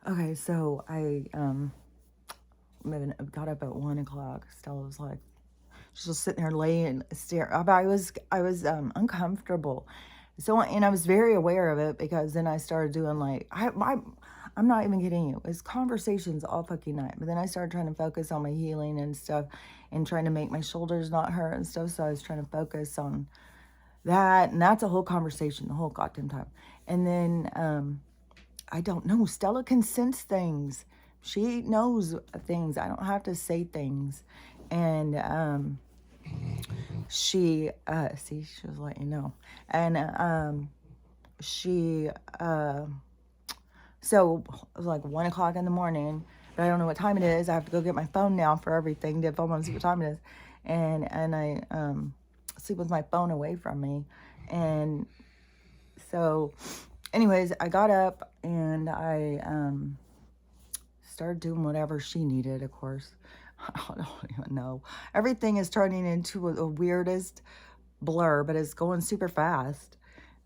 Okay, so I got up at 1 o'clock. Stella was like, she's just sitting there laying, staring. I was uncomfortable. So, and I was very aware of it because then I started doing like, I'm not even kidding you. It's conversations all fucking night. But then I started trying to focus on my healing and stuff and trying to make my shoulders not hurt and stuff. So I was trying to focus on that. And that's a whole conversation, the whole goddamn time. And then, I don't know. Stella can sense things. She knows things. I don't have to say things. And, she was letting you know. And she so it was like 1 o'clock in the morning, but I don't know what time it is. I have to go get my phone now for everything if I want to see what time it is. And I sleep with my phone away from me. And so anyways, I got up and I started doing whatever she needed, of course. I don't even know. Everything is turning into a weirdest blur, but it's going super fast.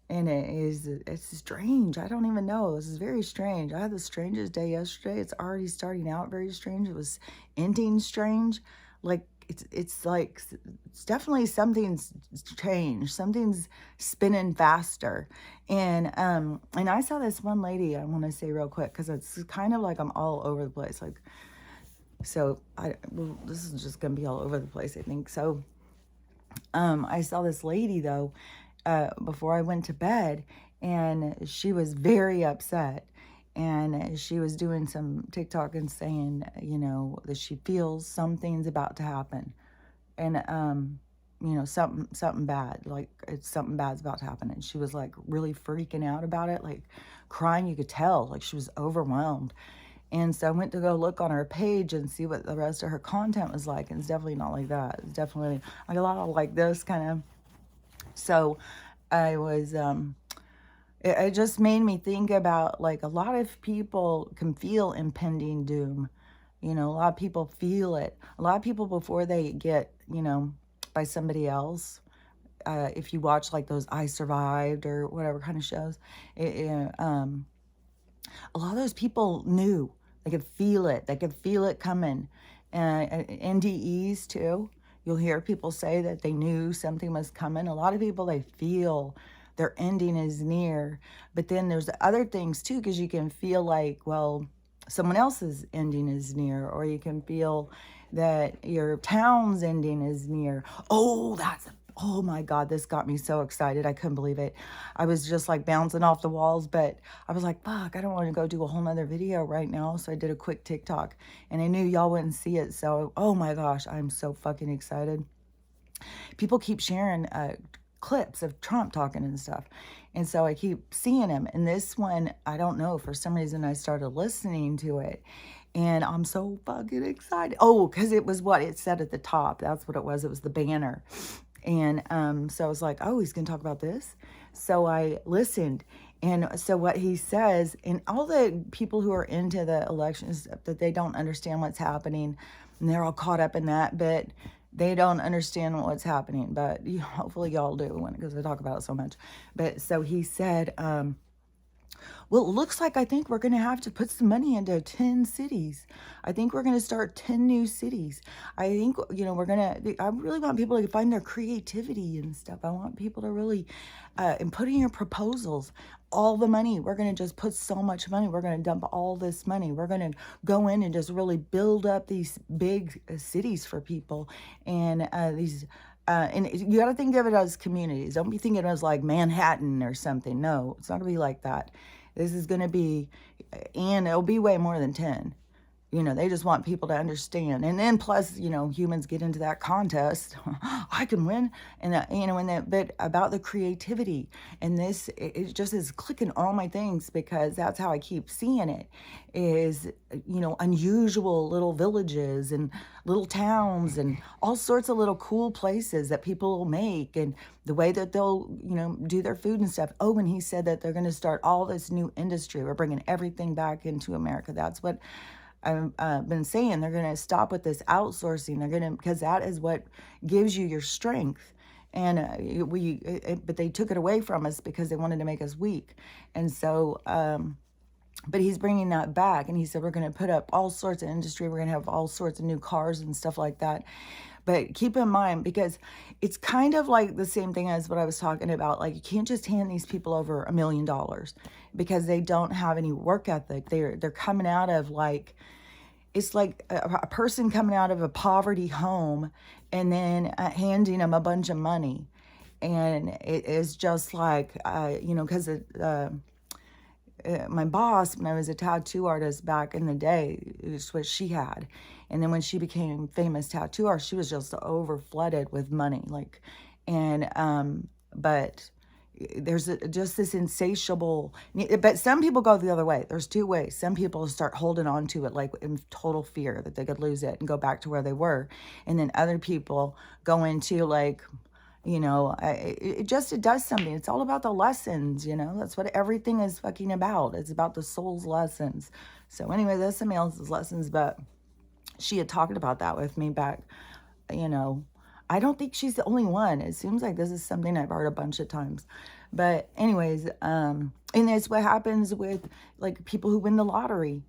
And it's strange. I don't even know. This is very strange. I had the strangest day yesterday. It's already starting out very strange. It was ending strange. Like it's like it's definitely something's changed. Something's spinning faster. And I saw this one lady I want to say real quick because it's kind of like I'm all over the place. Like so well, this is just gonna be all over the place, I think. So I saw this lady though before I went to bed, and she was very upset. And she was doing some TikTok and saying, you know, that she feels something's about to happen, and you know, something bad, like it's something bad's about to happen. And she was like really freaking out about it, like crying. You could tell, like she was overwhelmed. And so I went to go look on her page and see what the rest of her content was like. And it's definitely not like that. It's definitely like a lot of like this kind of. So I was, it just made me think about like a lot of people can feel impending doom. You know, a lot of people feel it. A lot of people before they get, you know, by somebody else. If you watch like those I Survived or whatever kind of shows, a lot of those people knew. They could feel it. They could feel it coming. NDEs too. You'll hear people say that they knew something was coming. A lot of people, they feel their ending is near. But then there's other things too, because you can feel like, well, someone else's ending is near, or you can feel that your town's ending is near. Oh my God, this got me so excited. I couldn't believe it. I was just like bouncing off the walls, but I was like, fuck, I don't want to go do a whole nother video right now. So I did a quick TikTok, and I knew y'all wouldn't see it. So, oh my gosh, I'm so fucking excited. People keep sharing clips of Trump talking and stuff. And so I keep seeing him. And this one, I don't know, for some reason I started listening to it. And I'm so fucking excited. Oh, because it was what it said at the top. That's what it was. It was the banner. And so I was like, oh, he's going to talk about this. So I listened. And so what he says, and all the people who are into the elections, that they don't understand what's happening, and they're all caught up in that, but they don't understand what's happening. But hopefully y'all do, because I talk about it so much. But so he said, well, it looks like I think we're going to have to put some money into 10 cities. I think we're going to start 10 new cities. I think, you know, I really want people to find their creativity and stuff. I want people to really, and put in your proposals, all the money. We're going to just put so much money. We're going to dump all this money. We're going to go in and just really build up these big cities for people. And and you got to think of it as communities. Don't be thinking of it as like Manhattan or something. No, it's not going to be like that. This is going to be, and it'll be way more than 10. You know, they just want people to understand. And then plus, you know, humans get into that contest. I can win. And, you know, but about the creativity. And this, it just is clicking all my things, because that's how I keep seeing it, is, you know, unusual little villages and little towns and all sorts of little cool places that people will make, and the way that they'll, you know, do their food and stuff. Oh, and he said that they're going to start all this new industry. We're bringing everything back into America. That's what I've been saying. They're going to stop with this outsourcing. They're going to, because that is what gives you your strength. And but they took it away from us because they wanted to make us weak. And so but he's bringing that back. And he said, we're going to put up all sorts of industry. We're going to have all sorts of new cars and stuff like that. But keep in mind, because it's kind of like the same thing as what I was talking about. Like, you can't just hand these people over $1 million because they don't have any work ethic. They're coming out of like, it's like a person coming out of a poverty home and then handing them a bunch of money. And it is just like, because my boss, when I was a tattoo artist back in the day, is what she had. And then when she became famous tattoo artist, she was just over flooded with money. Like, but there's just this insatiable, but some people go the other way. There's two ways. Some people start holding on to it like in total fear that they could lose it and go back to where they were. And then other people go into like, it does something. It's all about the lessons, that's what everything is fucking about. It's about the soul's lessons. So anyway, that's somebody else's lessons, but she had talked about that with me back, I don't think she's the only one. It seems like this is something I've heard a bunch of times. But anyways, and that's what happens with like people who win the lottery,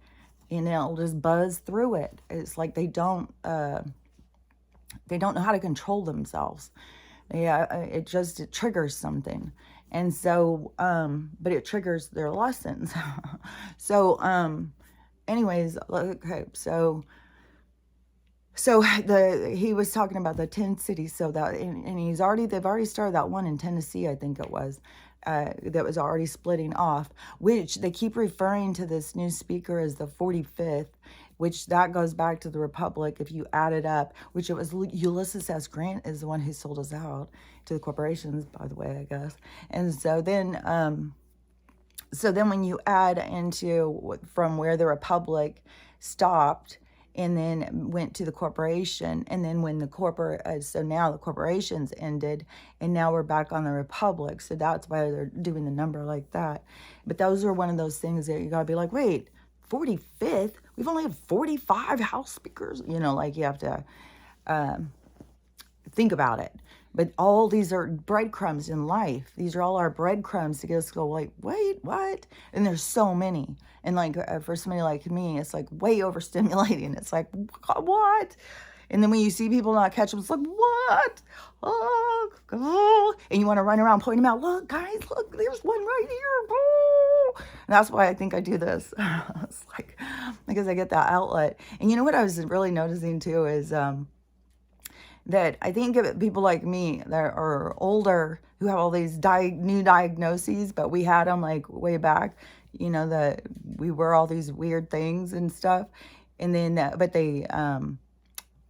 just buzz through it. It's like they don't know how to control themselves. Yeah, it triggers something. And so, but it triggers their lessons. So, anyways, okay, so he was talking about the 10 cities. So that, and they've already started that one in Tennessee, I think it was, that was already splitting off, which they keep referring to this new speaker as the 45th, which that goes back to the Republic if you add it up, which it was Ulysses S. Grant is the one who sold us out to the corporations, by the way, I guess. And so then when you add into from where the Republic stopped and then went to the corporation, and then when so now the corporations ended, and now we're back on the Republic. So that's why they're doing the number like that. But those are one of those things that you gotta be like, wait, 45th? We've only had 45 House speakers? Like you have to think about it. But all these are breadcrumbs in life. These are all our breadcrumbs to get us to go like, wait, what? And there's so many. And like for somebody like me, it's like way overstimulating. It's like, what? And then when you see people not catch them, it's like, what? Oh. And you want to run around pointing them out. Look, guys, look, there's one right here. Oh. And that's why I think I do this. It's like, because I get that outlet. And you know what I was really noticing too is that I think of people like me that are older who have all these new diagnoses, but we had them like way back, that we were all these weird things and stuff. And then, but they,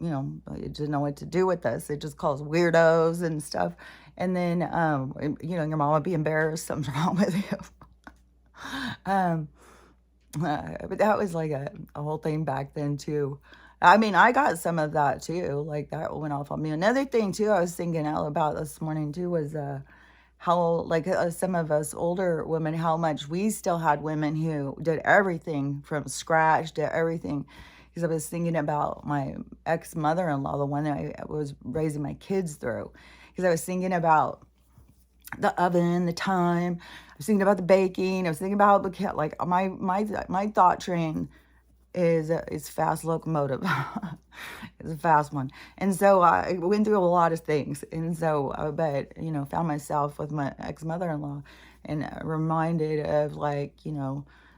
didn't know what to do with us. It just calls weirdos and stuff. And then, your mom would be embarrassed. Something's wrong with you. But that was like a whole thing back then too. I mean, I got some of that too. Like that went off on me. Another thing too, I was thinking out about this morning too was how like some of us older women, how much we still had women who did everything from scratch, did everything. Because I was thinking about my ex-mother-in-law, the one that I was raising my kids through. Because I was thinking about the oven, the time. I was thinking about the baking. I was thinking about like my thought train is fast locomotive. It's a fast one. And so I went through a lot of things. And so, but, found myself with my ex-mother-in-law and reminded of like,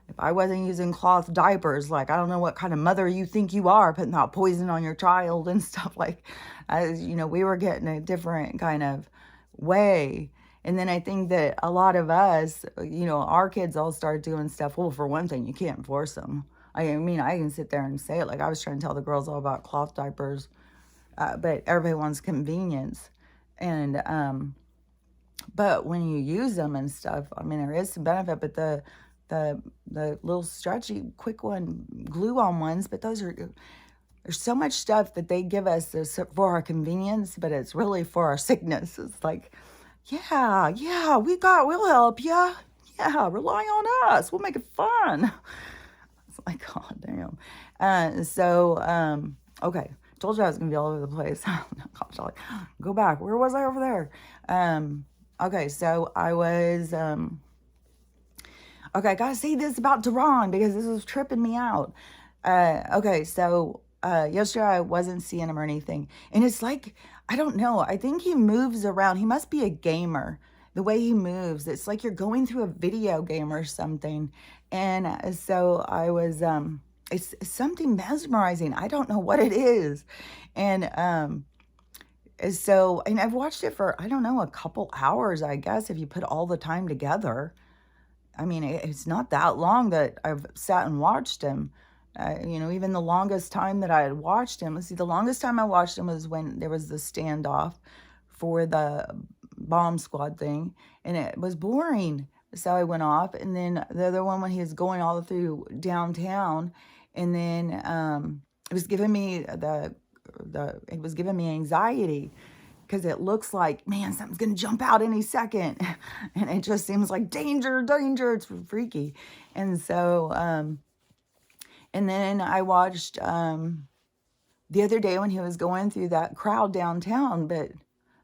if I wasn't using cloth diapers, like, I don't know what kind of mother you think you are, putting out poison on your child and stuff like, we were getting a different kind of way. And then I think that a lot of us, our kids all started doing stuff. Well, for one thing, you can't force them. I mean, I can sit there and say it. Like I was trying to tell the girls all about cloth diapers, but everybody wants convenience. And, but when you use them and stuff, I mean, there is some benefit, but the little stretchy, quick one, glue-on ones, but there's so much stuff that they give us for our convenience, but it's really for our sickness. It's like, yeah, we'll help you. Yeah, rely on us. We'll make it fun. It's like, oh, damn. Okay. Told you I was going to be all over the place. Gosh, like, go back. Where was I over there? Okay, so I was... Okay, I gotta say this about Duran because this is tripping me out. Okay, so yesterday I wasn't seeing him or anything, and it's like I don't know. I think he moves around. He must be a gamer. The way he moves, it's like you're going through a video game or something. And so I was. It's something mesmerizing. I don't know what it is, and and I've watched it for I don't know a couple hours. I guess if you put all the time together. I mean, it's not that long that I've sat and watched him. Even the longest time that I had watched him, let's see, the longest time I watched him was when there was the standoff for the bomb squad thing, and it was boring. So I went off, and then the other one when he was going all through downtown, and then it was giving me it was giving me anxiety because it looks like, man, something's going to jump out any second. And it just seems like danger, danger. It's freaky. And so, and then I watched the other day when he was going through that crowd downtown, but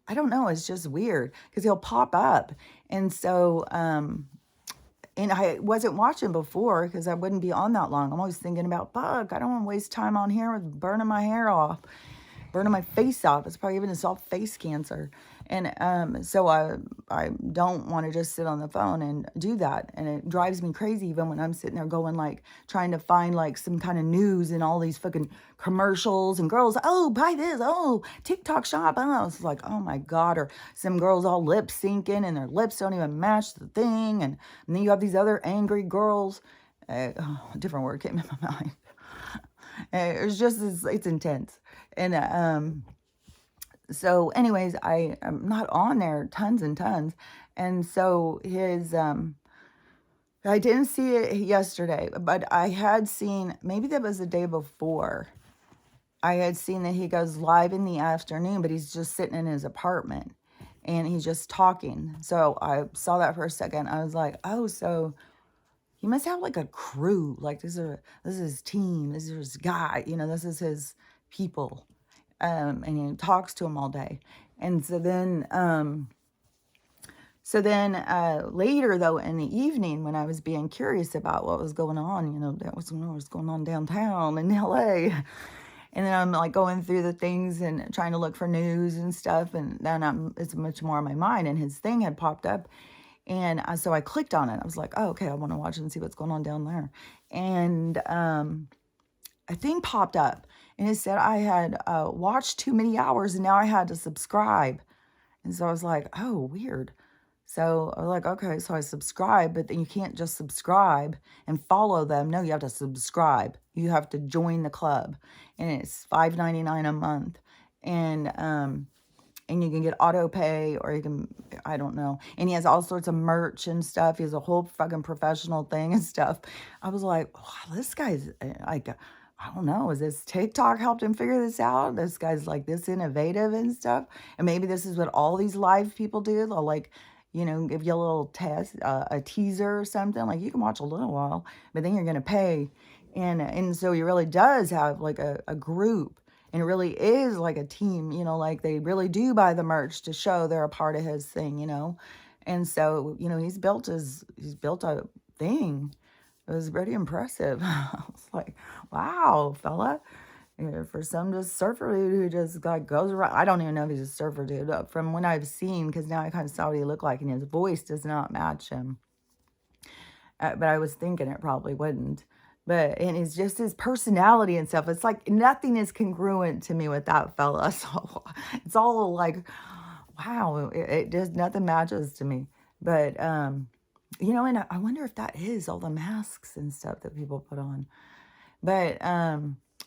I don't know, it's just weird because he'll pop up. And so, and I wasn't watching before because I wouldn't be on that long. I'm always thinking about, fuck, I don't want to waste time on here with burning my hair off, burning my face off. It's probably even a soft face cancer. And so I don't want to just sit on the phone and do that. And it drives me crazy even when I'm sitting there going like trying to find like some kind of news and all these fucking commercials and girls, oh, buy this, oh, TikTok shop. Oh, it's like, oh my God. Or some girls all lip syncing and their lips don't even match the thing. And then you have these other angry girls. A different word came in my mind. It's just, it's intense. And so anyways, I am not on there tons and tons. And so I didn't see it yesterday, but I had seen, maybe that was the day before, I had seen that he goes live in the afternoon, but he's just sitting in his apartment and he's just talking. So I saw that for a second. I was like, oh, so he must have like a crew. Like this is his team. This is his guy. This is his people. And he talks to him all day. And so then later though in the evening when I was being curious about what was going on, that was what was going on downtown in LA. And then I'm like going through the things and trying to look for news and stuff. And then it's much more on my mind. And his thing had popped up. And so I clicked on it. I was like, oh, okay, I want to watch it and see what's going on down there. And a thing popped up. And it said I had watched too many hours and now I had to subscribe. And so I was like, oh, weird. So I was like, okay, so I subscribe, but then you can't just subscribe and follow them. No, you have to subscribe. You have to join the club. And it's $5.99 a month. And you can get auto pay or you can, I don't know. And he has all sorts of merch and stuff. He has a whole fucking professional thing and stuff. I was like, wow, this guy's like, I don't know, is this TikTok helped him figure this out? This guy's like this innovative and stuff. And maybe this is what all these live people do. They'll like, give you a little test, a teaser or something. Like you can watch a little while, but then you're going to pay. And so he really does have like a group. And it really is like a team, like they really do buy the merch to show they're a part of his thing, And so, he's built a thing. It was pretty impressive. I was like, wow, fella. For some just surfer dude who just like goes around. I don't even know if he's a surfer dude. But from what I've seen, because now I kind of saw what he looked like, and his voice does not match him. But I was thinking it probably wouldn't. And it's just his personality and stuff. It's like nothing is congruent to me with that fella. So it's all like, wow, it just nothing matches to me. But and I wonder if that is all the masks and stuff that people put on. But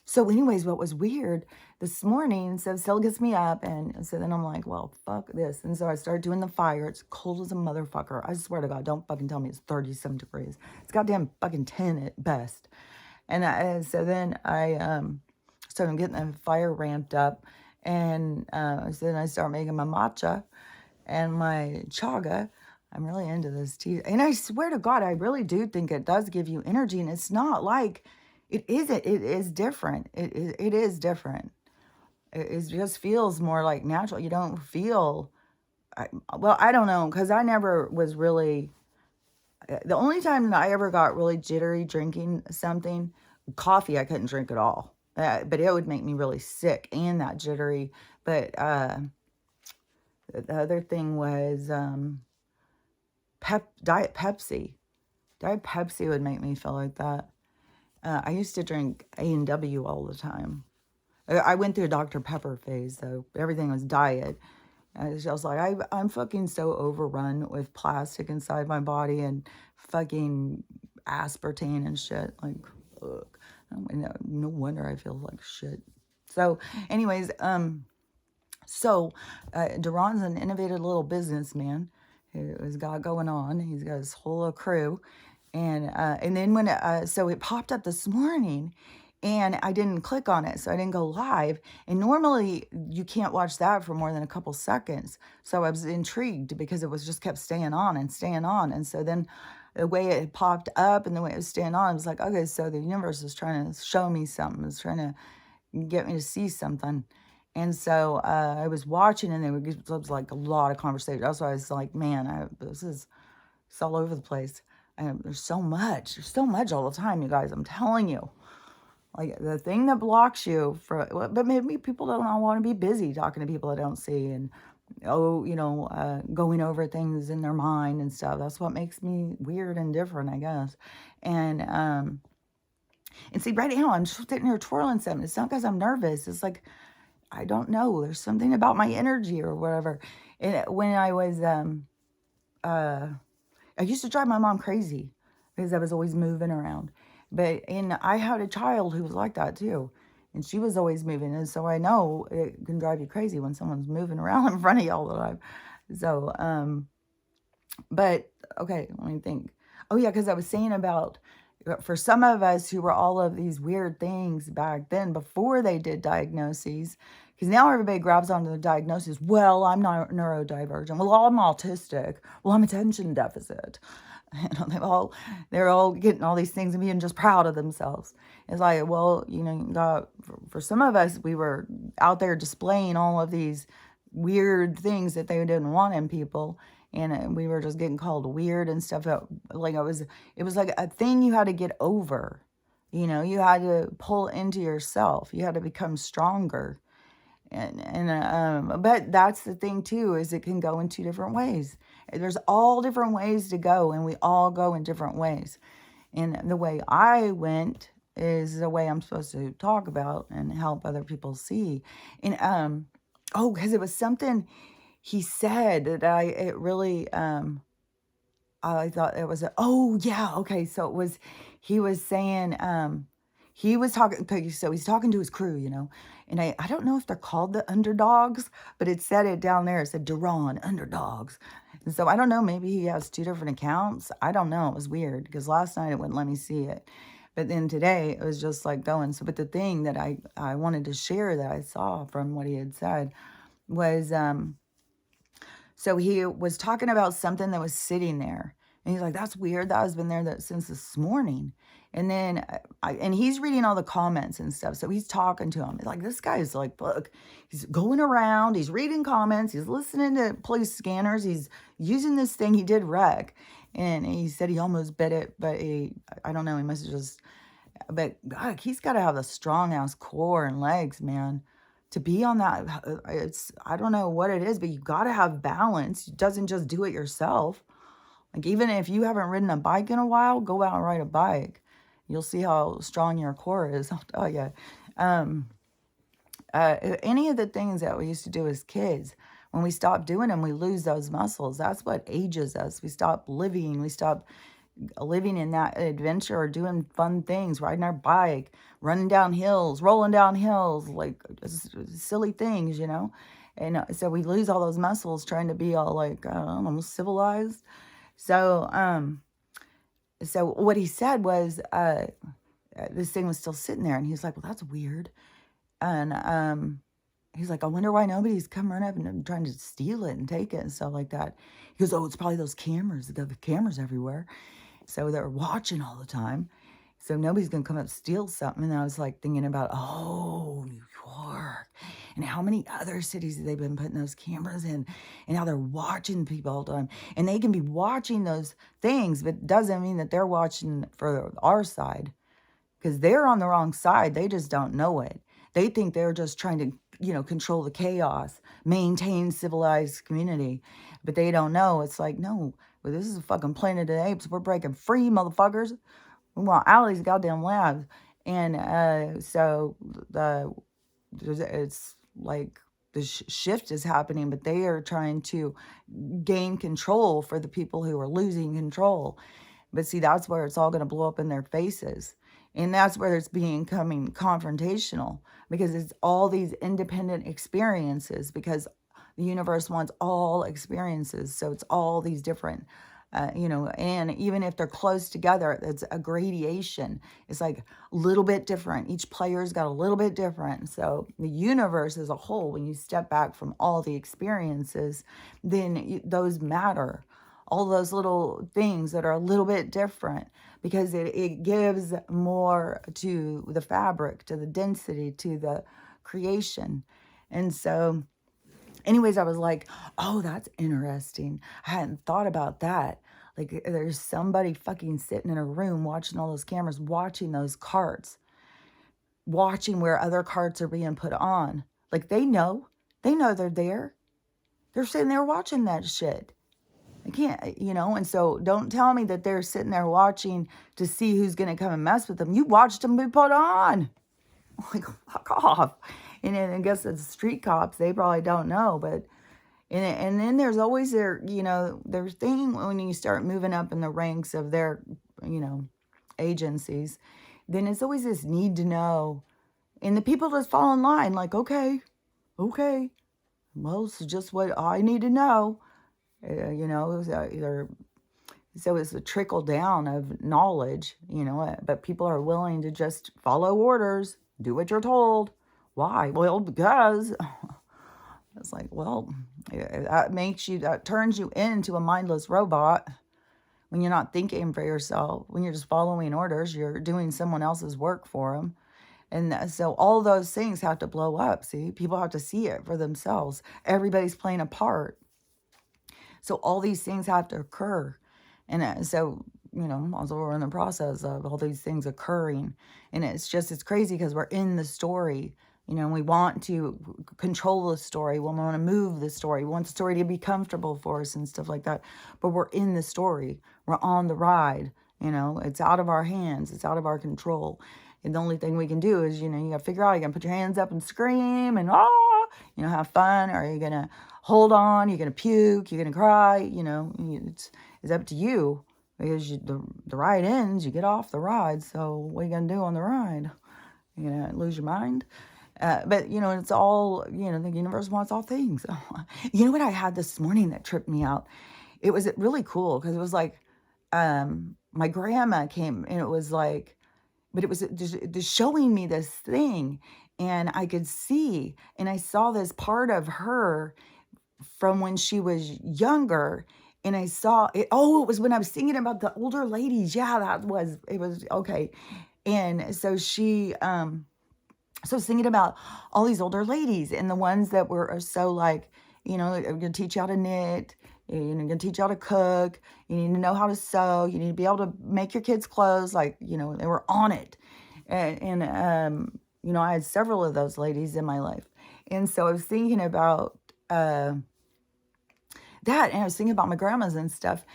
so anyways, what was weird this morning, so Sil gets me up, and so then I'm like, well, fuck this. And so I started doing the fire. It's cold as a motherfucker. I swear to God, don't fucking tell me it's 37 degrees. It's goddamn fucking 10 at best. And so then I started getting the fire ramped up, and so then I start making my matcha and my chaga. I'm really into this tea. And I swear to God, I really do think it does give you energy, and it's not like, it isn't. It is different. It is different. It just feels more like natural. You don't feel, I don't know, because I never was really, The only time that I ever got really jittery drinking something, coffee, I couldn't drink at all. But it would make me really sick and that jittery. But the other thing was Diet Pepsi. Diet Pepsi would make me feel like that. I used to drink A&W all the time. I went through a Dr. Pepper phase, though. Everything was diet. I was like, I'm fucking so overrun with plastic inside my body and fucking aspartame and shit. Like, ugh. No wonder I feel like shit. So, anyways, Duran's an innovative little businessman who's got going on. He's got his whole crew. And then so it popped up this morning and I didn't click on it. So I didn't go live. And normally you can't watch that for more than a couple seconds. So I was intrigued because it was just kept staying on and staying on. And so then the way it popped up and the way it was staying on, I was like, okay, so the universe is trying to show me something. It's trying to get me to see something. And so I was watching and there was like a lot of conversation. That's why I was like, man, it's all over the place. There's so much all the time, you guys. I'm telling you, like the thing that blocks you but maybe people don't all want to be busy talking to people they don't see and going over things in their mind and stuff. That's what makes me weird and different, I guess. And see, right now I'm sitting here twirling something. It's not because I'm nervous. It's like I don't know. There's something about my energy or whatever. And when I was I used to drive my mom crazy because I was always moving around. And I had a child who was like that too. And she was always moving. And so I know it can drive you crazy when someone's moving around in front of you all the time. So, but okay, let me think. Oh yeah, because I was saying about for some of us who were all of these weird things back then before they did diagnoses, because now everybody grabs onto the diagnosis. Well, I'm not neurodivergent. Well, I'm autistic. Well, I'm attention deficit. They're all getting all these things and being just proud of themselves. It's like, well, for some of us, we were out there displaying all of these weird things that they didn't want in people. And we were just getting called weird and stuff. Like it was like a thing you had to get over. You had to pull into yourself. You had to become stronger. But that's the thing too, is it can go in two different ways. There's all different ways to go, and we all go in different ways. And the way I went is the way I'm supposed to talk about and help other people see. And because it was something he said that it really I thought it was oh yeah, okay. So he was saying he was talking, okay, so he's talking to his crew, and I don't know if they're called the underdogs, but it said it down there. It said Duran underdogs. And so I don't know, maybe he has two different accounts. I don't know. It was weird because last night it wouldn't let me see it. But then today it was just like going. So, but the thing that I wanted to share that I saw from what he had said was, so he was talking about something that was sitting there. And he's like, that's weird. That has been there since this morning. And then, and he's reading all the comments and stuff. So he's talking to him. Like, this guy is like, look, he's going around. He's reading comments. He's listening to police scanners. He's using this thing. He did wreck. And he said he almost bit it. But I don't know. He must have just, but God, he's got to have a strong ass core and legs, man. To be on that, I don't know what it is, but you got to have balance. It doesn't just do it yourself. Like, even if you haven't ridden a bike in a while, go out and ride a bike. You'll see how strong your core is. I'll tell you. Any of the things that we used to do as kids, when we stop doing them, we lose those muscles. That's what ages us. We stop living. We stop living in that adventure or doing fun things, riding our bike, running down hills, rolling down hills, like silly things, And so we lose all those muscles trying to be all like, I don't know, civilized. So what he said was, this thing was still sitting there, and he's like, well, that's weird. And he's like, I wonder why nobody's come run up and trying to steal it and take it and stuff like that. He goes, oh, it's probably those cameras. They got the cameras everywhere. So they're watching all the time. So nobody's going to come up and steal something. And I was like thinking about, oh, New York. And how many other cities have they been putting those cameras in, and how they're watching people all the time. And they can be watching those things, but it doesn't mean that they're watching for our side, because they're on the wrong side. They just don't know it. They think they're just trying to, control the chaos, maintain civilized community, but they don't know. It's like, no, well, this is a fucking Planet of the Apes. We're breaking free, motherfuckers. We want out of these goddamn labs. And so it's like the shift is happening, but they are trying to gain control for the people who are losing control. But see, that's where it's all going to blow up in their faces. And that's where it's becoming confrontational, because it's all these independent experiences, because the universe wants all experiences. So it's all these different, and even if they're close together, it's a gradation. It's like a little bit different. Each player's got a little bit different. So the universe as a whole, when you step back from all the experiences, then those matter. All those little things that are a little bit different, because it gives more to the fabric, to the density, to the creation. And so anyways, I was like, oh, that's interesting. I hadn't thought about that. Like, there's somebody fucking sitting in a room watching all those cameras, watching those carts, watching where other carts are being put on. Like, they know they're there. They're sitting there watching that shit. I can't, and so don't tell me that they're sitting there watching to see who's going to come and mess with them. You watched them be put on. Like, fuck off. And then I guess it's street cops. They probably don't know, but, and then there's always their thing when you start moving up in the ranks of their, agencies, then it's always this need to know. And the people just fall in line like, okay, well, it's just what I need to know. So it's a trickle down of knowledge, but people are willing to just follow orders, do what you're told. Why? Well, because it's like, well, that turns you into a mindless robot when you're not thinking for yourself, when you're just following orders, you're doing someone else's work for them. And so all those things have to blow up. See, people have to see it for themselves. Everybody's playing a part. So all these things have to occur. And so, also we're in the process of all these things occurring. And it's crazy because we're in the story. We want to control the story. We want to move the story. We want the story to be comfortable for us and stuff like that. But we're in the story. We're on the ride. It's out of our hands. It's out of our control. And the only thing we can do is, you got to figure out, you're going to put your hands up and scream and, have fun. Or are you going to hold on? You're going to puke. You're going to cry. It's up to you, because the ride ends. You get off the ride. So what are you going to do on the ride? You're going to lose your mind? But, it's all, the universe wants all things. You know what I had this morning that tripped me out? It was really cool, because it was like, my grandma came, and it was like, but it was just showing me this thing, and I could see, and I saw this part of her from when she was younger, and I saw it. Oh, it was when I was singing about the older ladies. Yeah, it was okay. And so so singing about all these older ladies, and the ones that were so like, I'm going to teach you how to knit. You're going to teach you how to cook. You need to know how to sew. You need to be able to make your kids clothes. Like, they were on it. And I had several of those ladies in my life. And so I was thinking about that. And I was thinking about my grandmas and stuff.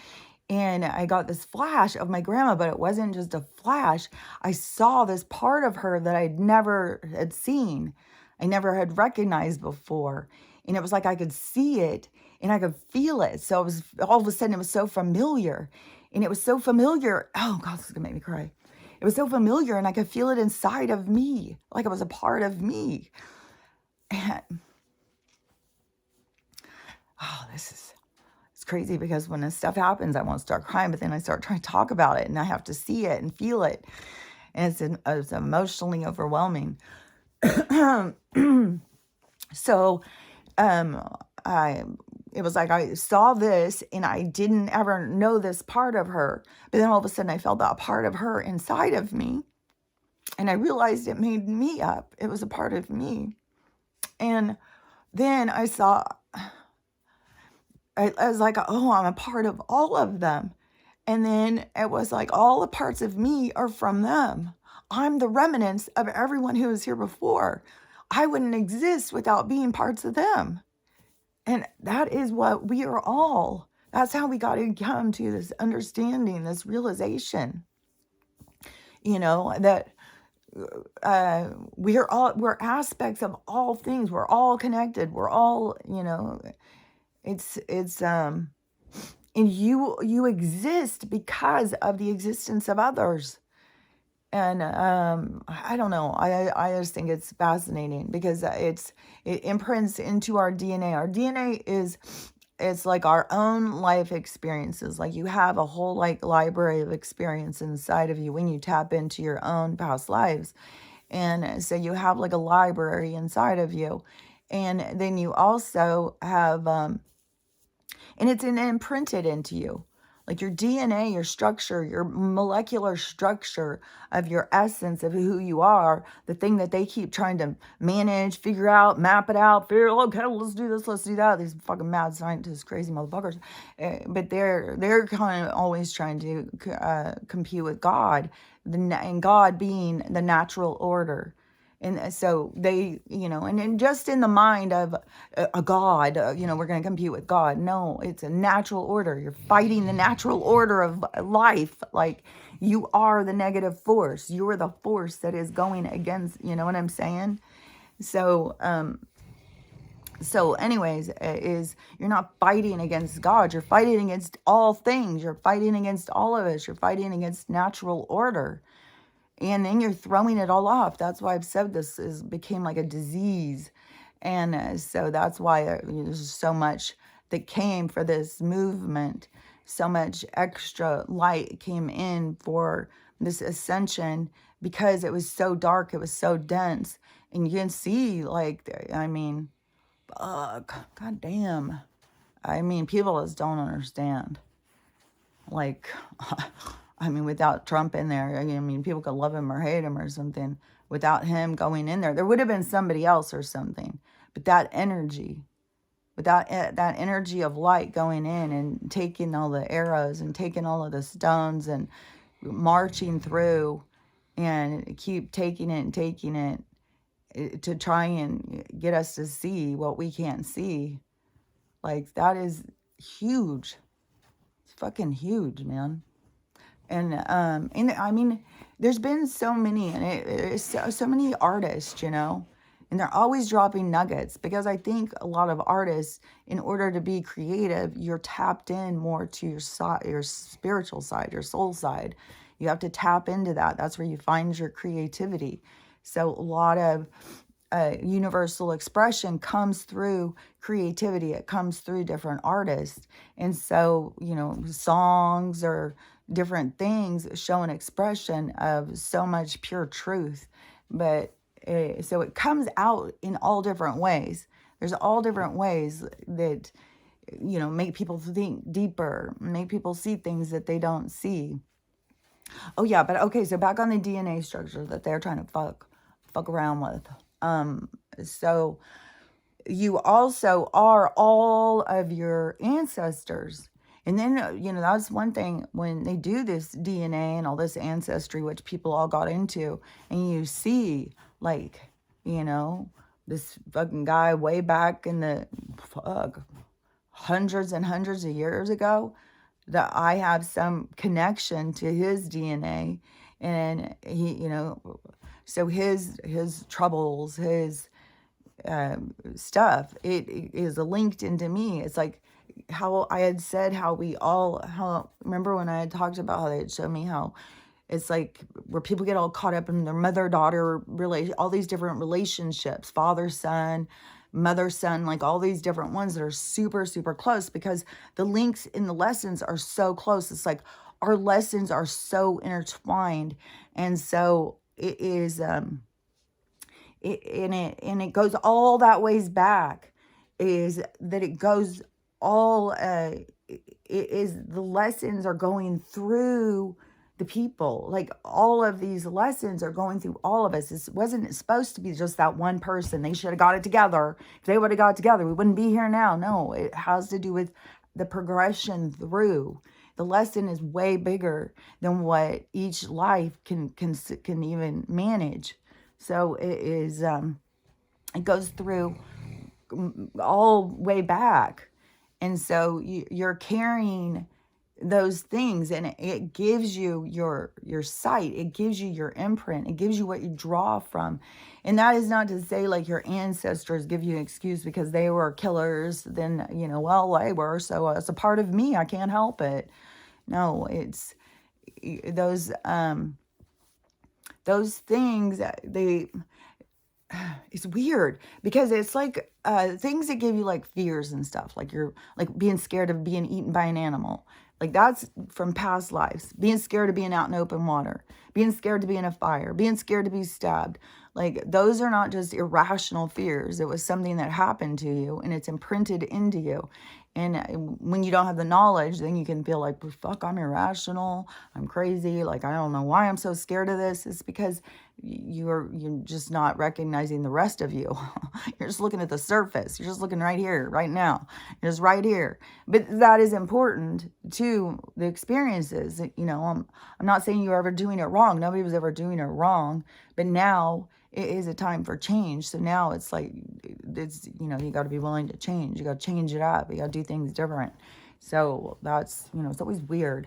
And I got this flash of my grandma, but it wasn't just a flash. I saw this part of her that I'd never had seen. I never had recognized before. And it was like I could see it and I could feel it. So it was, all of a sudden, it was so familiar. And it was so familiar. Oh, God, this is going to make me cry. It was so familiar, and I could feel it inside of me, like it was a part of me. And, it's crazy, because when this stuff happens, I want to start crying, but then I start trying to talk about it, and I have to see it and feel it. And it's emotionally overwhelming. So, it was like I saw this, and I didn't ever know this part of her. But then all of a sudden I felt that part of her inside of me. And I realized it made me up. It was a part of me. And then I was like, oh, I'm a part of all of them. And then it was like all the parts of me are from them. I'm the remnants of everyone who was here before. I wouldn't exist without being parts of them. And that is what we are all. That's how we got to come to this understanding, this realization, that we're aspects of all things. We're all connected. We're all, it's and you exist because of the existence of others. And I don't know. I just think it's fascinating because it imprints into our DNA. Our DNA it's like our own life experiences. Like you have a whole like library of experience inside of you when you tap into your own past lives. And so you have like a library inside of you. And then you also have and it's imprinted into you. Like your DNA, your structure, your molecular structure of your essence of who you are, the thing that they keep trying to manage, figure out, map it out, okay, let's do this, let's do that. These fucking mad scientists, crazy motherfuckers. But they're kind of always trying to compete with God, and God being the natural order. And so they, and just in the mind of a God, we're going to compete with God. No, it's a natural order. You're fighting the natural order of life. Like you are the negative force. You are the force that is going against, you know what I'm saying? So, anyways, is you're not fighting against God. You're fighting against all things. You're fighting against all of us. You're fighting against natural order. And then you're throwing it all off. That's why I've said this became like a disease. And so that's why there's so much that came for this movement. So much extra light came in for this ascension because it was so dark. It was so dense. And you can see, like, I mean, fuck, goddamn. I mean, people just don't understand. Like, I mean, without Trump in there, I mean, people could love him or hate him or something. Without him going in there would have been somebody else or something. But that energy, without that energy of light going in and taking all the arrows and taking all of the stones and marching through and keep taking it and taking it to try and get us to see what we can't see. Like, that is huge. It's fucking huge, man. And I mean, there's been so many, and it's so many artists, and they're always dropping nuggets because I think a lot of artists, in order to be creative, you're tapped in more to your spiritual side, your soul side. You have to tap into that. That's where you find your creativity. So a lot of universal expression comes through creativity. It comes through different artists. And so, songs or different things show an expression of so much pure truth. But so it comes out in all different ways. There's all different ways that, make people think deeper, make people see things that they don't see. Oh yeah, but okay, so back on the DNA structure that they're trying to fuck around with. So you also are all of your ancestors. And then, that's one thing when they do this DNA and all this ancestry, which people all got into, and you see, like, this fucking guy way back in the hundreds and hundreds of years ago, that I have some connection to his DNA. And he, so his troubles, his stuff, it is linked into me. It's like how I had said how remember when I had talked about how they had shown me how it's like where people get all caught up in their mother-daughter all these different relationships, father-son, mother-son, like all these different ones that are super, super close because the links in the lessons are so close. It's like our lessons are so intertwined. And so it is, it goes all that ways back, is that it goes all, it is the lessons are going through the people. Like, all of these lessons are going through all of us. It wasn't supposed to be just that one person. They should have got it together. If they would have got it together, we wouldn't be here now. No, it has to do with the progression through. The lesson is way bigger than what each life can even manage. So it is. It goes through all way back, and so you're carrying those things, and it gives you your sight, it gives you your imprint, it gives you what you draw from. And that is not to say like your ancestors give you an excuse because they were killers, then well, they were, so it's a part of me, I can't help it. No, it's those things, they it's weird because it's like things that give you like fears and stuff, like you're like being scared of being eaten by an animal. Like, that's from past lives. Being scared of being out in open water, being scared to be in a fire, being scared to be stabbed. Like, those are not just irrational fears. It was something that happened to you, and it's imprinted into you. And when you don't have the knowledge, then you can feel like, well, fuck, I'm irrational, I'm crazy, like, I don't know why I'm so scared of this. It's because you're just not recognizing the rest of you. You're just looking at the surface. You're just looking right here, right now. You're just right here. But that is important to the experiences. I'm not saying you're ever doing it wrong. Nobody was ever doing it wrong. But now it is a time for change. So now it's like, you got to be willing to change. You got to change it up. You got to do things different. So that's, it's always weird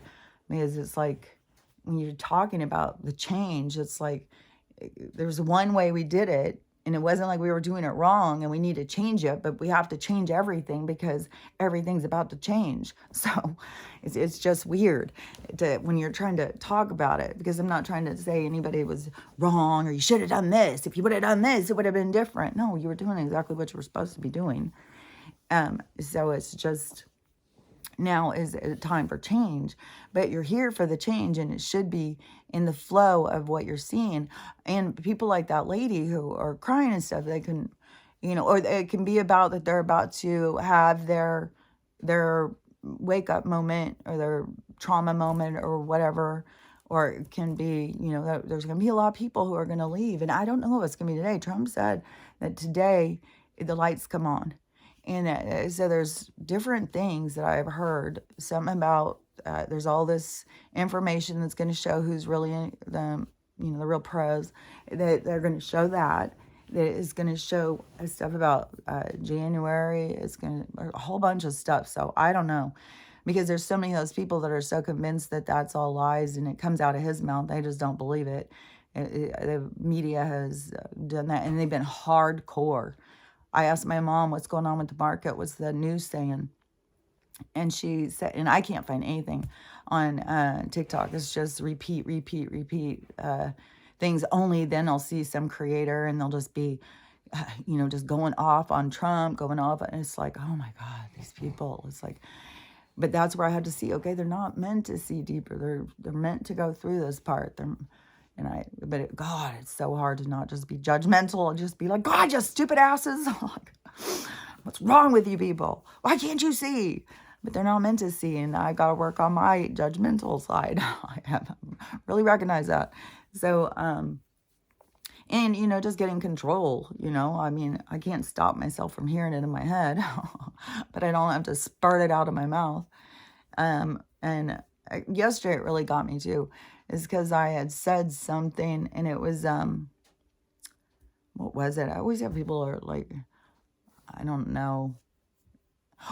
because it's like when you're talking about the change, it's like there's one way we did it, and it wasn't like we were doing it wrong and we need to change it, but we have to change everything because everything's about to change. So it's just weird when you're trying to talk about it, because I'm not trying to say anybody was wrong or you should have done this. If you would have done this, it would have been different. No, you were doing exactly what you were supposed to be doing. So it's just, now is a time for change, but you're here for the change, and it should be in the flow of what you're seeing. And people like that lady who are crying and stuff, they can, or it can be about that they're about to have their wake up moment or their trauma moment or whatever. Or it can be, there's going to be a lot of people who are going to leave, and I don't know if it's going to be today. Trump said that today the lights come on. And so there's different things that I've heard. Something about there's all this information that's going to show who's really the real pros. That they're going to show that is going to show stuff about January. It's going to a whole bunch of stuff. So I don't know, because there's so many of those people that are so convinced that that's all lies, and it comes out of his mouth. They just don't believe it. The media has done that, and they've been hardcore. I asked my mom what's going on with the market, what's the news saying? And she said, and I can't find anything on TikTok. It's just repeat things only. Then I'll see some creator and they'll just be, just going off on Trump, going off. And it's like, oh my God, these people. It's like, but that's where I had to see, okay, they're not meant to see deeper. They're meant to go through this part. God, it's so hard to not just be judgmental and just be like, God, you stupid asses. What's wrong with you people? Why can't you see? But they're not meant to see, and I got to work on my judgmental side. I have really recognize that. So, and, just getting control, I can't stop myself from hearing it in my head, but I don't have to spurt it out of my mouth. And yesterday it really got me too. Is because I had said something, and it was, what was it? I always have people are like, I don't know.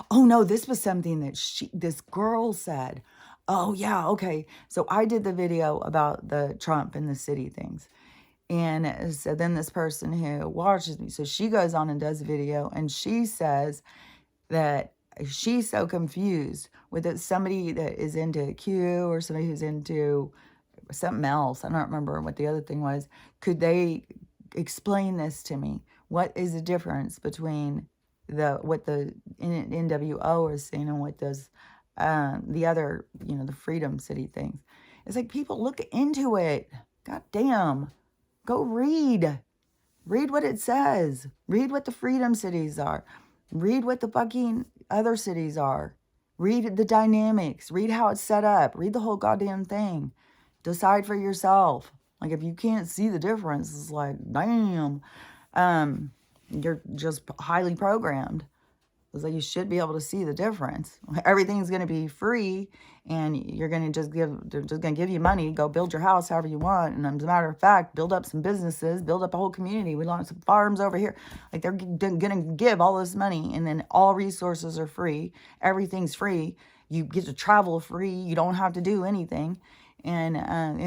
Oh no, this was something that this girl said. Oh yeah, okay. So I did the video about the Trump and the city things. And so then this person who watches me, so she goes on and does a video, and she says that she's so confused with it, somebody that is into Q or somebody who's into something else. I don't remember what the other thing was. Could they explain this to me? What is the difference between what the NWO is saying and what does the other, the Freedom City things? It's like, people look into it. God damn. Go read. Read what it says. Read what the Freedom Cities are. Read what the fucking other cities are. Read the dynamics. Read how it's set up. Read the whole goddamn thing. Decide for yourself. Like, if you can't see the difference, it's like, damn, you're just highly programmed. It's like you should be able to see the difference. Everything's going to be free, and you're going to they're just going to give you money, go build your house however you want. And as a matter of fact, build up some businesses, build up a whole community. We launched some farms over here. Like, they're going to give all this money, and then all resources are free. Everything's free. You get to travel free. You don't have to do anything. And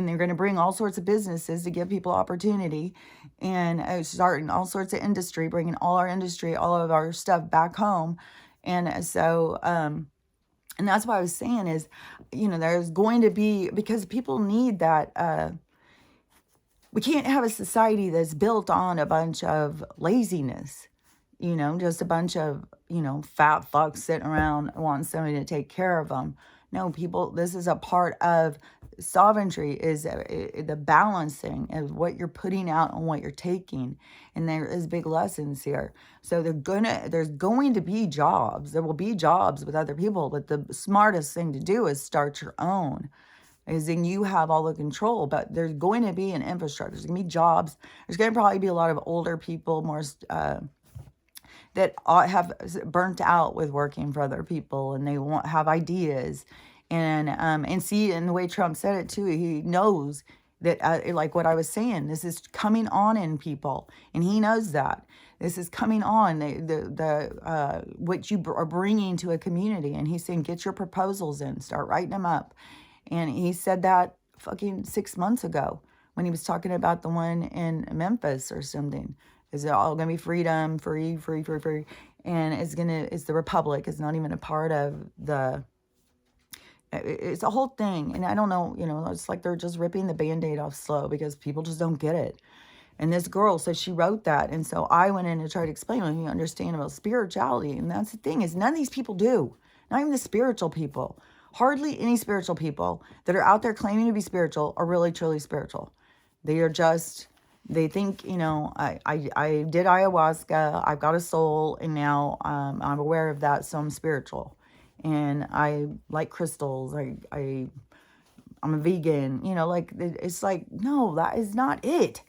they're going to bring all sorts of businesses to give people opportunity, and starting all sorts of industry, bringing all our industry, all of our stuff back home. And so, and that's what I was saying is, there's going to be, because people need that. We can't have a society that's built on a bunch of laziness, just a bunch of, fat fucks sitting around wanting somebody to take care of them. No, people, this is a part of sovereignty, is the balancing of what you're putting out and what you're taking. And there is big lessons here. So there's going to be jobs. There will be jobs with other people, but the smartest thing to do is start your own. Is then you have all the control, but there's going to be an infrastructure. There's going to be jobs. There's going to probably be a lot of older people, more that have burnt out with working for other people, and they won't have ideas. And see, and the way Trump said it too, he knows that, like what I was saying, this is coming on in people, and he knows that this is coming on, what you are bringing to a community. And he's saying, get your proposals in, start writing them up. And he said that fucking 6 months ago when he was talking about the one in Memphis or something. Is it all going to be freedom, free? And it's the Republic. It's not even a part of it's a whole thing. And I don't know, it's like they're just ripping the Band-Aid off slow because people just don't get it. And this girl said she wrote that. And so I went in to try to explain what you understand about spirituality. And that's the thing, is none of these people do. Not even the spiritual people. Hardly any spiritual people that are out there claiming to be spiritual are really, truly spiritual. They are just... They think, I did ayahuasca, I've got a soul, and now I'm aware of that, so I'm spiritual. And I like crystals, I'm a vegan, it's like, no, that is not it.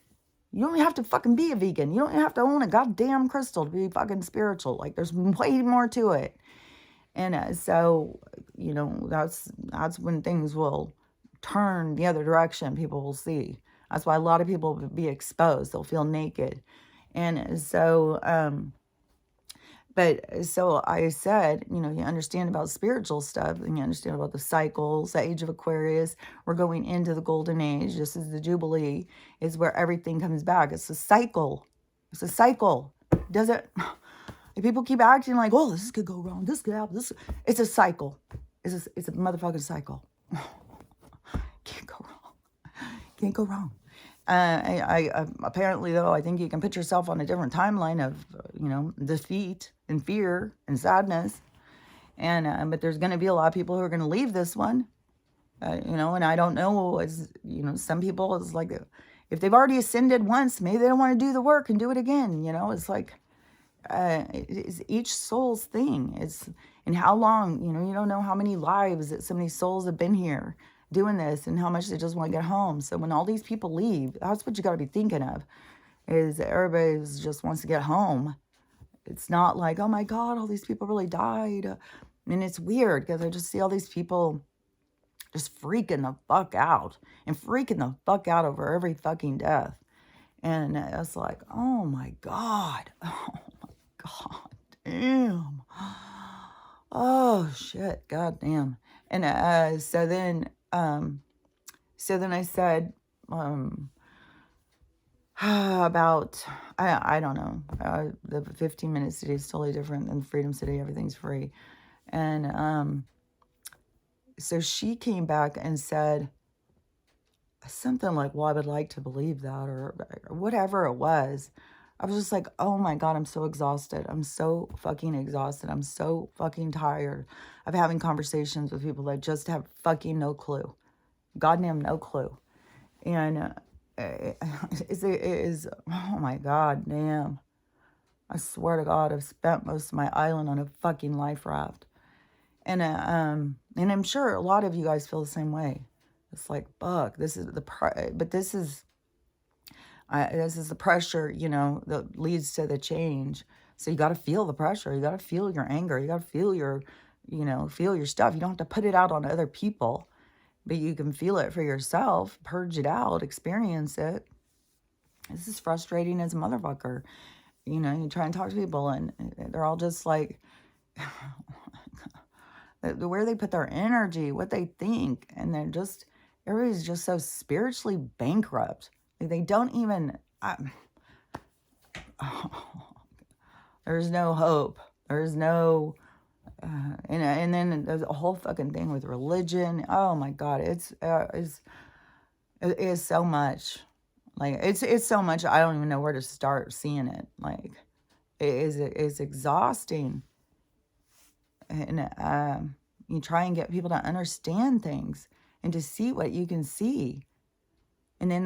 You don't have to fucking be a vegan. You don't have to own a goddamn crystal to be fucking spiritual. Like, there's way more to it. And so, that's when things will turn the other direction. People will see. That's why a lot of people will be exposed. They'll feel naked. And so, so I said, you understand about spiritual stuff, and you understand about the cycles, the age of Aquarius. We're going into the golden age. This is the Jubilee, is where everything comes back. It's a cycle. It's a cycle. Does it? If people keep acting like, oh, this could go wrong, this could happen, it's a cycle. It's a motherfucking cycle. Can't go wrong. Can't go wrong. I apparently, though, I think you can put yourself on a different timeline of, defeat and fear and sadness. And, but there's going to be a lot of people who are going to leave this one, and I don't know, some people, it's like, if they've already ascended once, maybe they don't want to do the work and do it again. It's like, it's each soul's thing. And how long, you don't know how many lives that some of these souls have been here doing this, and how much they just want to get home. So when all these people leave, that's what you got to be thinking of, is everybody just wants to get home. It's not like, oh my God, all these people really died. And it's weird because I just see all these people just freaking the fuck out over every fucking death. And it's like, oh my God. Oh my God. Damn. Oh shit. God damn. And so then I said, about, I don't know, the 15 minutes today is totally different than Freedom City. Everything's free. And so she came back and said something like, well, I would like to believe that, or whatever it was. I was just like, oh my God, I'm so exhausted. I'm so fucking exhausted. I'm so fucking tired of having conversations with people that just have fucking no clue. Goddamn no clue. And it is, oh my God, damn. I swear to God, I've spent most of my island on a fucking life raft. And I'm sure a lot of you guys feel the same way. It's like, fuck, but this is the pressure, that leads to the change. So you got to feel the pressure. You got to feel your anger. You got to feel feel your stuff. You don't have to put it out on other people, but you can feel it for yourself, purge it out, experience it. This is frustrating as a motherfucker. You try and talk to people and they're all just like, where they put their energy, what they think, and everybody's just so spiritually bankrupt. Like they don't even, there's no hope. There's no, and then there's a whole fucking thing with religion. Oh my God, it is so much. Like it's so much. I don't even know where to start seeing it. Like it's exhausting, and you try and get people to understand things and to see what you can see, and then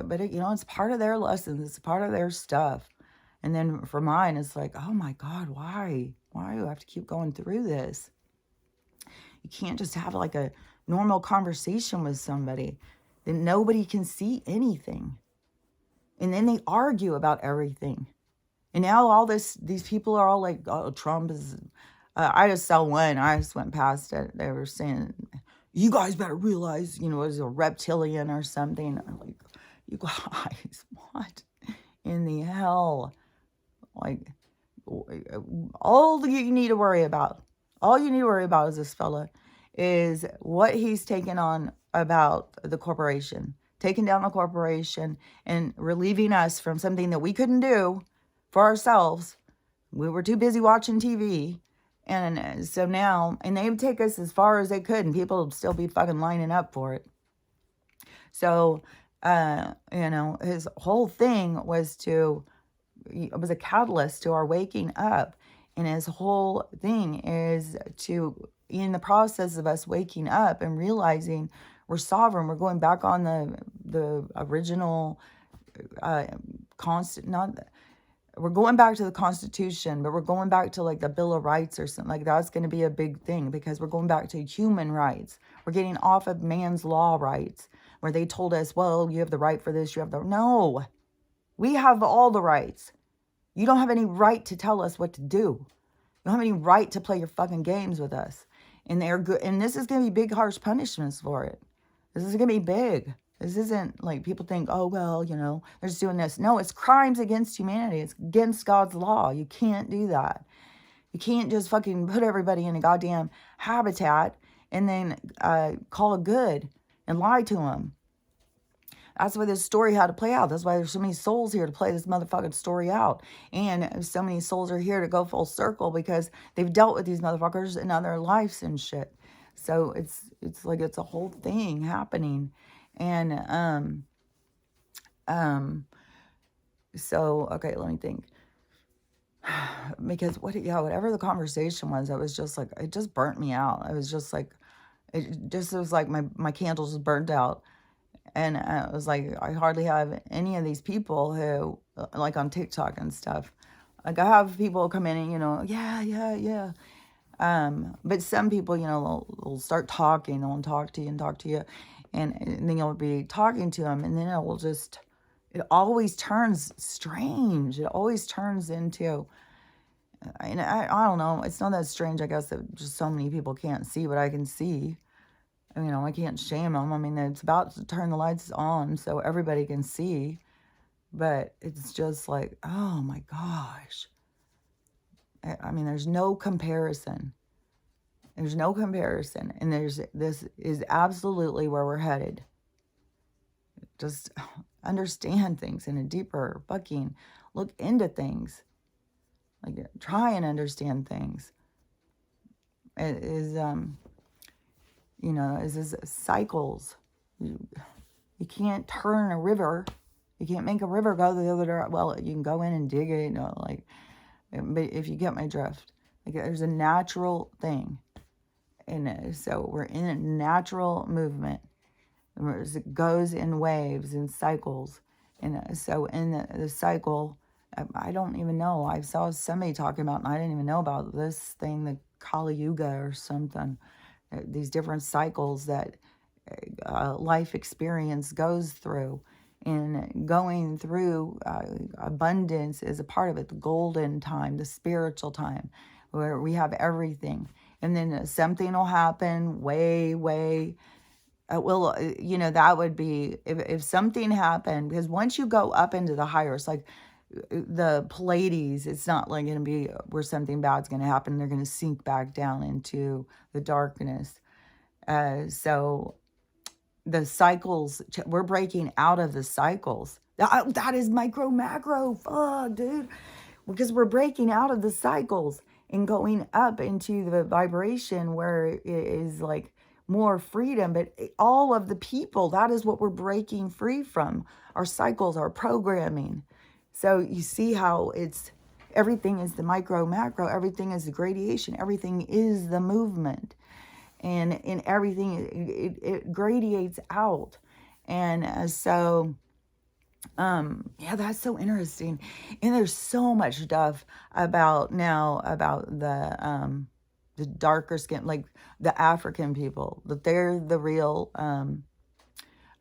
but it's part of their lessons. It's part of their stuff. And then for mine, it's like, oh my God, why? Why do I have to keep going through this? You can't just have like a normal conversation with somebody. Then nobody can see anything. And then they argue about everything. And now these people are all like, oh, Trump is, I just saw one, I just went past it. They were saying, you guys better realize, it was a reptilian or something. I'm like, you guys, what in the hell? Like, all you need to worry about is this fella, is what he's taken on about the corporation, taking down the corporation and relieving us from something that we couldn't do for ourselves. We were too busy watching TV. And so now, and they would take us as far as they could, and people would still be fucking lining up for it. So, his whole thing was a catalyst to our waking up. And his whole thing is in the process of us waking up and realizing we're sovereign, we're going back on the original we're going back to the Constitution, but we're going back to like the Bill of Rights or something. Like that's going to be a big thing because we're going back to human rights. We're getting off of man's law rights where they told us, well, you have the right for this, no. We have all the rights. You don't have any right to tell us what to do. You don't have any right to play your fucking games with us. And they're good. And this is going to be big, harsh punishments for it. This is going to be big. This isn't like people think, oh, well, they're just doing this. No, it's crimes against humanity. It's against God's law. You can't do that. You can't just fucking put everybody in a goddamn habitat and then call it good and lie to them. That's why this story had to play out. That's why there's so many souls here to play this motherfucking story out. And so many souls are here to go full circle because they've dealt with these motherfuckers in other lives and shit. So it's like it's a whole thing happening. And so okay, let me think. Because whatever the conversation was, it was just like it just burnt me out. It was just like it was like my candles just burnt out. And it was like, I hardly have any of these people who, like on TikTok and stuff. Like I have people come in and, yeah. But some people, they'll start talking. They'll talk to you and talk to you. And then you'll be talking to them. And then it always turns strange. It always turns into, and I don't know. It's not that strange, I guess, that just so many people can't see what I can see. I can't shame them. I mean, it's about to turn the lights on so everybody can see. But it's just like, oh my gosh. I mean, there's no comparison. There's no comparison. And this is absolutely where we're headed. Just understand things in a deeper fucking look into things. Like try and understand things. It is is cycles. You can't turn a river. You can't make a river go the other direction. Well, you can go in and dig it, but if you get my drift, like there's a natural thing. And so we're in a natural movement. It goes in waves and cycles. And so in the cycle, I don't even know. I saw somebody talking about, and I didn't even know about this thing, the Kali Yuga or something. These different cycles that life experience goes through. And going through abundance is a part of it, the golden time, the spiritual time, where we have everything. And then something will happen way, that would be, if something happened, because once you go up into the higher, it's like the Pleiades, it's not like going to be where something bad's going to happen. They're going to sink back down into the darkness. So the cycles, we're breaking out of the cycles. That is micro macro. Fuck, dude. Because we're breaking out of the cycles and going up into the vibration where it is like more freedom. But all of the people, that is what we're breaking free from. Our cycles, our programming. So you see how everything is the micro macro, everything is the gradation, everything is the movement. And in everything, it gradiates out. And so, yeah, that's so interesting. And there's so much stuff about the darker skin, like the African people, that they're the real,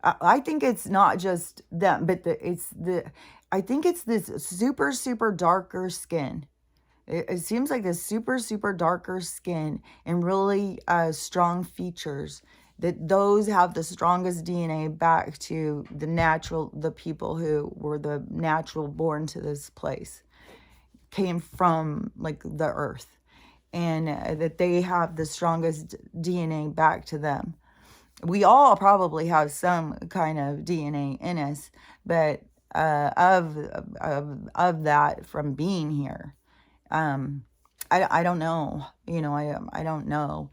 I think it's not just them, but I think it's this super, super darker skin. It seems like this super, super darker skin and really strong features, that those have the strongest DNA back to the people who were the natural born to this place, came from like the earth, and that they have the strongest DNA back to them. We all probably have some kind of DNA in us, but of that from being here. I don't know, I don't know,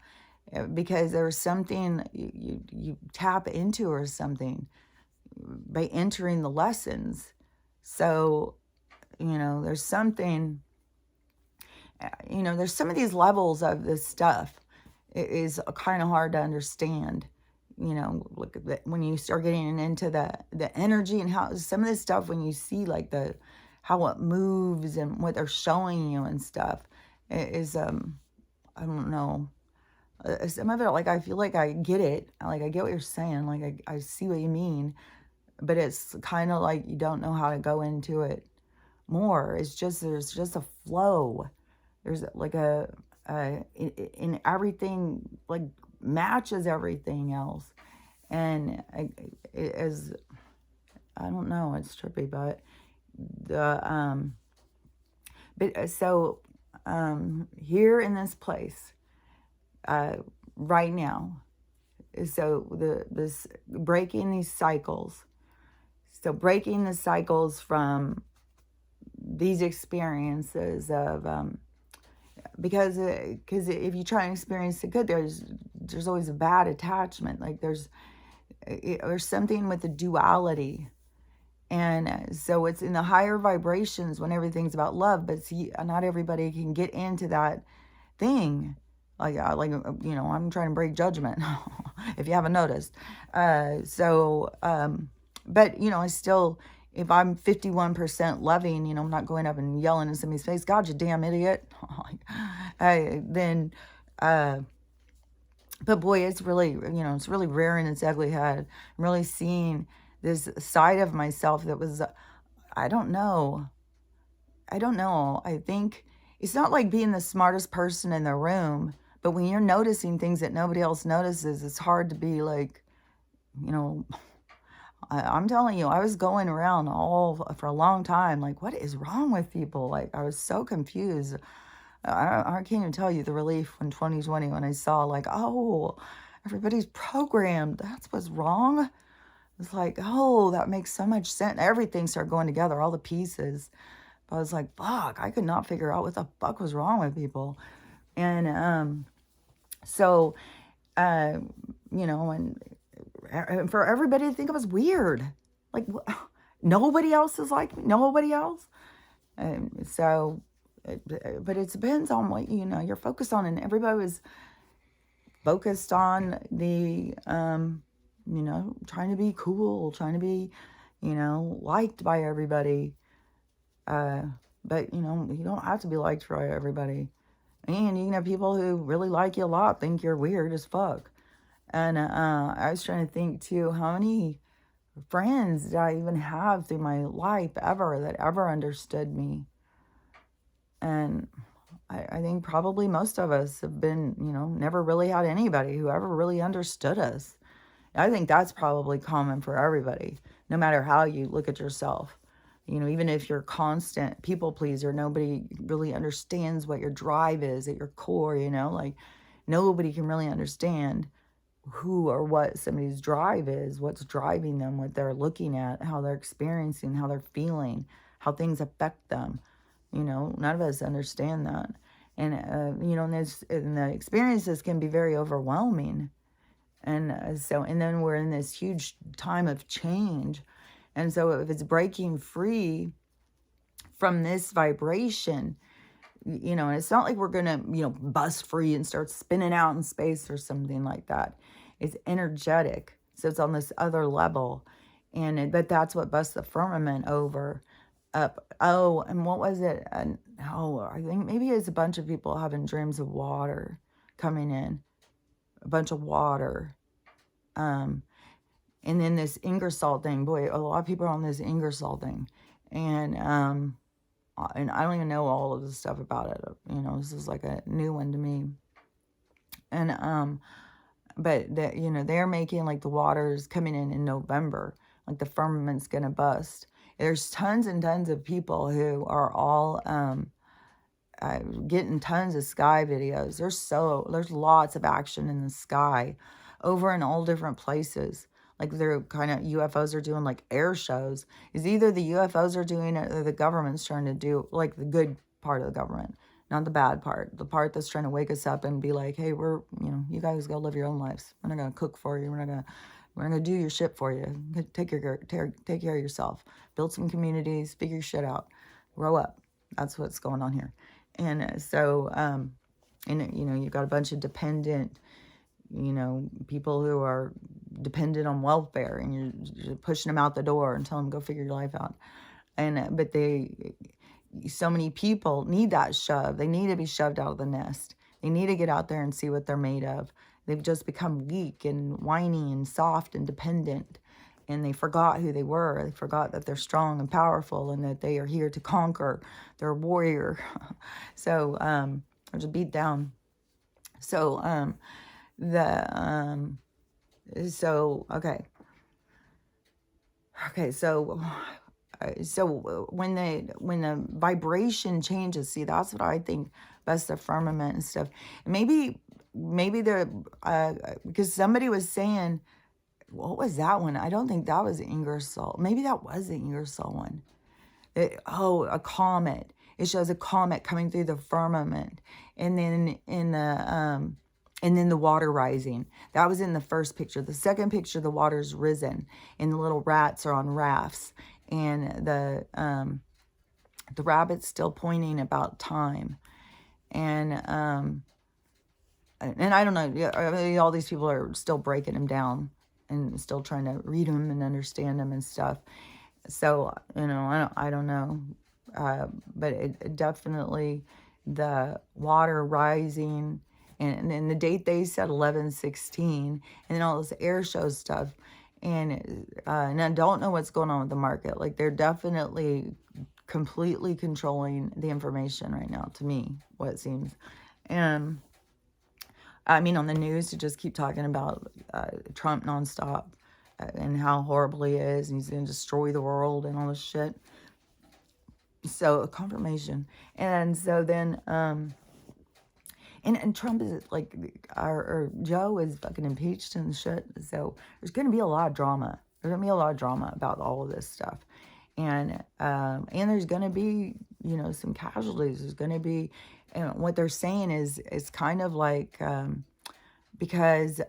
because there's something you tap into or something by entering the lessons. So, there's something, there's some of these levels of this stuff. It is kind of hard to understand, look at when you start getting into the energy and how some of this stuff, when you see like how it moves and what they're showing you and stuff, is I don't know, some of it, like, I feel like I get it, like I get what you're saying, like I see what you mean, but it's kind of like you don't know how to go into it more. There's just a flow. There's like in everything, like, matches everything else. And I don't know, it's trippy, but so here in this place right now, so this breaking these cycles, so breaking the cycles from these experiences of because if you try and experience the good, there's always a bad attachment. Like there's something with the duality. And so it's in the higher vibrations when everything's about love, but see, not everybody can get into that thing. Like I'm trying to break judgment, if you haven't noticed. But I still, if I'm 51% loving, I'm not going up and yelling in somebody's face, God, you damn idiot. Then, but boy, it's really, it's really rearing its ugly head. I'm really seeing this side of myself that was, I don't know. I think it's not like being the smartest person in the room, but when you're noticing things that nobody else notices, it's hard to be like, I'm telling you, I was going around for a long time, like, what is wrong with people? Like, I was so confused. I can't even tell you the relief in 2020 when I saw, like, oh, everybody's programmed. That's what's wrong. It's like, oh, that makes so much sense. Everything started going together, all the pieces. But I was like, fuck, I could not figure out what the fuck was wrong with people. And so, and for everybody to think I was weird. Like, nobody else is like me? Nobody else? And so, but it depends on what, you're focused on. And everybody was focused on the, trying to be cool, trying to be, liked by everybody. But, you don't have to be liked by everybody. And you can have people who really like you a lot think you're weird as fuck. And I was trying to think too, how many friends did I even have through my life ever that ever understood me? And I think probably most of us have been, never really had anybody who ever really understood us. I think that's probably common for everybody, no matter how you look at yourself. Even if you're constant people pleaser, nobody really understands what your drive is at your core, like nobody can really understand who or what somebody's drive is, what's driving them, what they're looking at, how they're experiencing, how they're feeling, how things affect them. None of us understand that. And, and the experiences can be very overwhelming. And and then we're in this huge time of change. And so if it's breaking free from this vibration, and it's not like we're going to, bust free and start spinning out in space or something like that. It's energetic. So it's on this other level. But that's what busts the firmament over up. Oh, and what was it? I think maybe it's a bunch of people having dreams of water coming in, a bunch of water. And then this Ingersoll thing, boy, a lot of people are on this Ingersoll thing. And I don't even know all of the stuff about it. This is like a new one to me. And, but that, they're making like the waters coming in November, like the firmament's going to bust. There's tons and tons of people who are all, getting tons of sky videos. There's lots of action in the sky over in all different places. Like they're kind of UFOs are doing like air shows. Is either the UFOs are doing it or the government's trying to do like the good part of the government, not the bad part. The part that's trying to wake us up and be like, hey, you guys go live your own lives. We're not gonna cook for you. We're not gonna do your shit for you. Take care of yourself. Build some communities. Figure your shit out. Grow up. That's what's going on here. And so, you've got a bunch of dependent, people who are dependent on welfare, and you're pushing them out the door and telling them go figure your life out. And but so many people need that shove. They need to be shoved out of the nest. They need to get out there and see what they're made of. They've just become weak and whiny and soft and dependent. And they forgot who they were. They forgot that they're strong and powerful and that they are here to conquer. They're a warrior. So, or just beat down. So, okay. Okay, so when the vibration changes, see, that's what I think. That's the firmament and stuff. And maybe they're because somebody was saying, what was that one? I don't think that was Ingersoll. Maybe that was the Ingersoll one. A comet. It shows a comet coming through the firmament, and then and then the water rising. That was in the first picture. The second picture, the water's risen, and the little rats are on rafts, and the rabbit's still pointing about time, and I don't know. Yeah, all these people are still breaking them down and still trying to read them and understand them and stuff. So, I don't know. But it definitely, the water rising, and the date they said 11/16, and then all this air show stuff. And I don't know what's going on with the market. Like, they're definitely completely controlling the information right now, to me, what it seems. And I mean, on the news, to just keep talking about Trump nonstop and how horrible he is, and he's going to destroy the world and all this shit. So, confirmation. And so then, and Trump is like, or Joe is fucking impeached and shit. So, there's going to be a lot of drama. There's going to be a lot of drama about all of this stuff. And there's going to be, some casualties. There's going to be, and what they're saying is, it's kind of like, because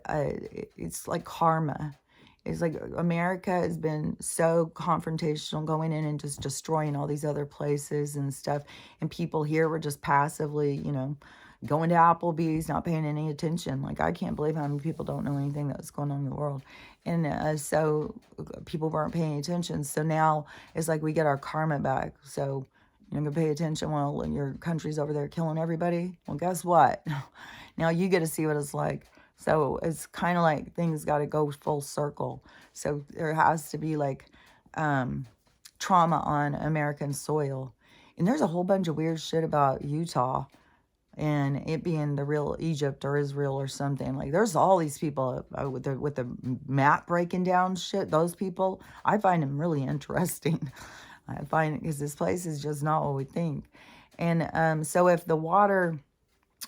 it's like karma. It's like America has been so confrontational, going in and just destroying all these other places and stuff. And people here were just passively, going to Applebee's, not paying any attention. Like, I can't believe how many people don't know anything that's going on in the world. And so people weren't paying attention. So now it's like we get our karma back. So you're going to pay attention while your country's over there killing everybody. Well, guess what? Now you get to see what it's like So it's kind of like things got to go full circle. So there has to be like um, trauma on American soil. And there's a whole bunch of weird shit about Utah and it being the real Egypt or Israel or something. Like there's all these people with the map breaking down shit. Those people, I find them really interesting. I find because this place is just not what we think. And so if the water,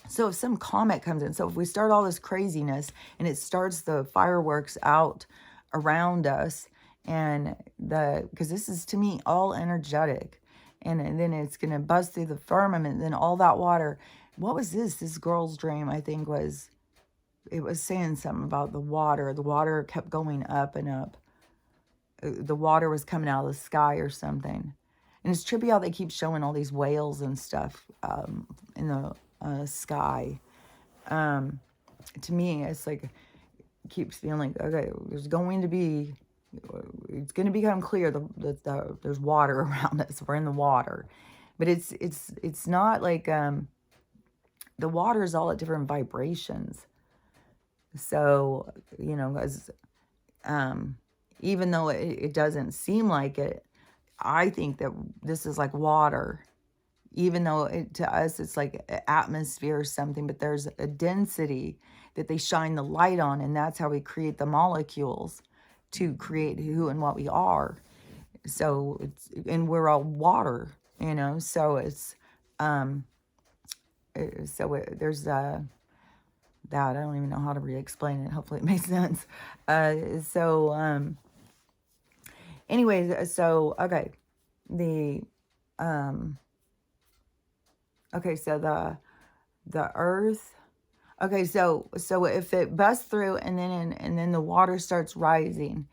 so if some comet comes in, so if we start all this craziness and it starts the fireworks out around us, and because this is to me all energetic, and then it's gonna bust through the firmament, and then all that water. What was this? This girl's dream, I think, was it was saying something about the water. The water kept going up and up. The water was coming out of the sky or something. And it's trippy how they keep showing all these whales and stuff in the sky. To me, it's like, it keeps feeling like, okay, there's going to be, it's going to become clear that there's water around us. We're in the water. But it's not like, the water is all at different vibrations. So, as, even though it doesn't seem like it, I think that this is like water, even though to us it's like atmosphere or something, but there's a density that they shine the light on, and that's how we create the molecules to create who and what we are. So and we're all water, so it's, there's that, I don't even know how to re-explain it. Hopefully it makes sense. Anyways, so, okay, the, okay, so the earth, okay, so if it busts through and then the water starts rising,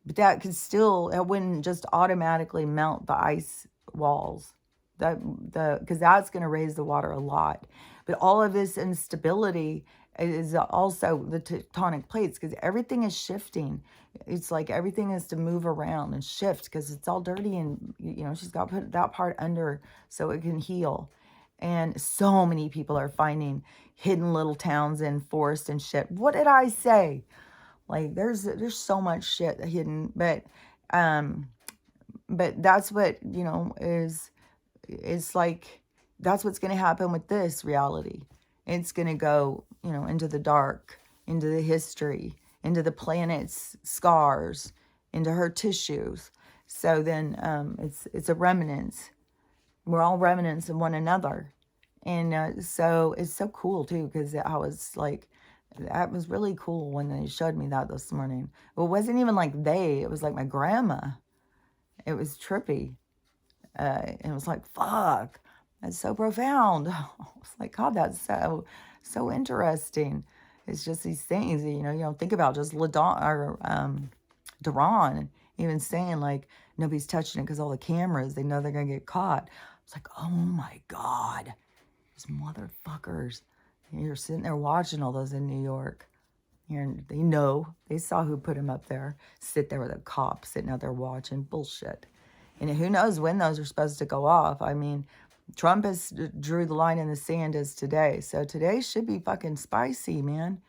but that could still, it wouldn't just automatically melt the ice walls, because that's going to raise the water a lot. But all of this instability is also the tectonic plates, because everything is shifting. It's like everything is to move around and shift because it's all dirty, and she's got to put that part under so it can heal. And so many people are finding hidden little towns in forest and shit. What did I say? Like there's so much shit hidden, but that's what is. It's like that's what's going to happen with this reality. It's going to go into the dark, into the history, into the planet's scars, into her tissues. So then it's a remnants. We're all remnants of one another. And so it's so cool too, because I was like, that was really cool when they showed me that this morning. It wasn't even like it was like my grandma. It was trippy. And it was like, fuck, that's so profound. I was like, God, that's so interesting. It's just these things that, you don't think about. Just LaDawn or Daron even saying like, nobody's touching it because all the cameras, they know they're going to get caught. It's like, oh my God, these motherfuckers. You're sitting there watching all those in New York. They saw who put him up there. Sit there with a cop sitting out there watching bullshit. And who knows when those are supposed to go off. I mean, Trump has drew the line in the sand as today. So today should be fucking spicy, man.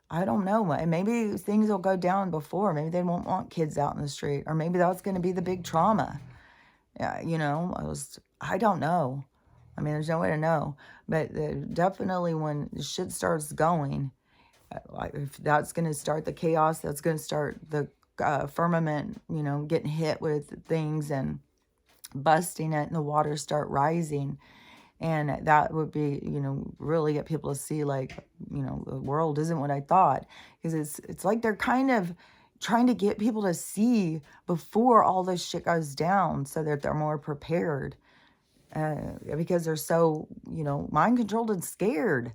I don't know. Maybe things will go down before. Maybe they won't want kids out in the street. Or maybe that's going to be the big trauma. Yeah, I don't know. I mean, there's no way to know. But definitely when shit starts going, if that's going to start the chaos, that's going to start the firmament, getting hit with things and busting it, and the waters start rising. And that would be, really get people to see like, the world isn't what I thought. Because it's like they're kind of trying to get people to see before all this shit goes down so that they're more prepared. Because they're so, mind controlled and scared.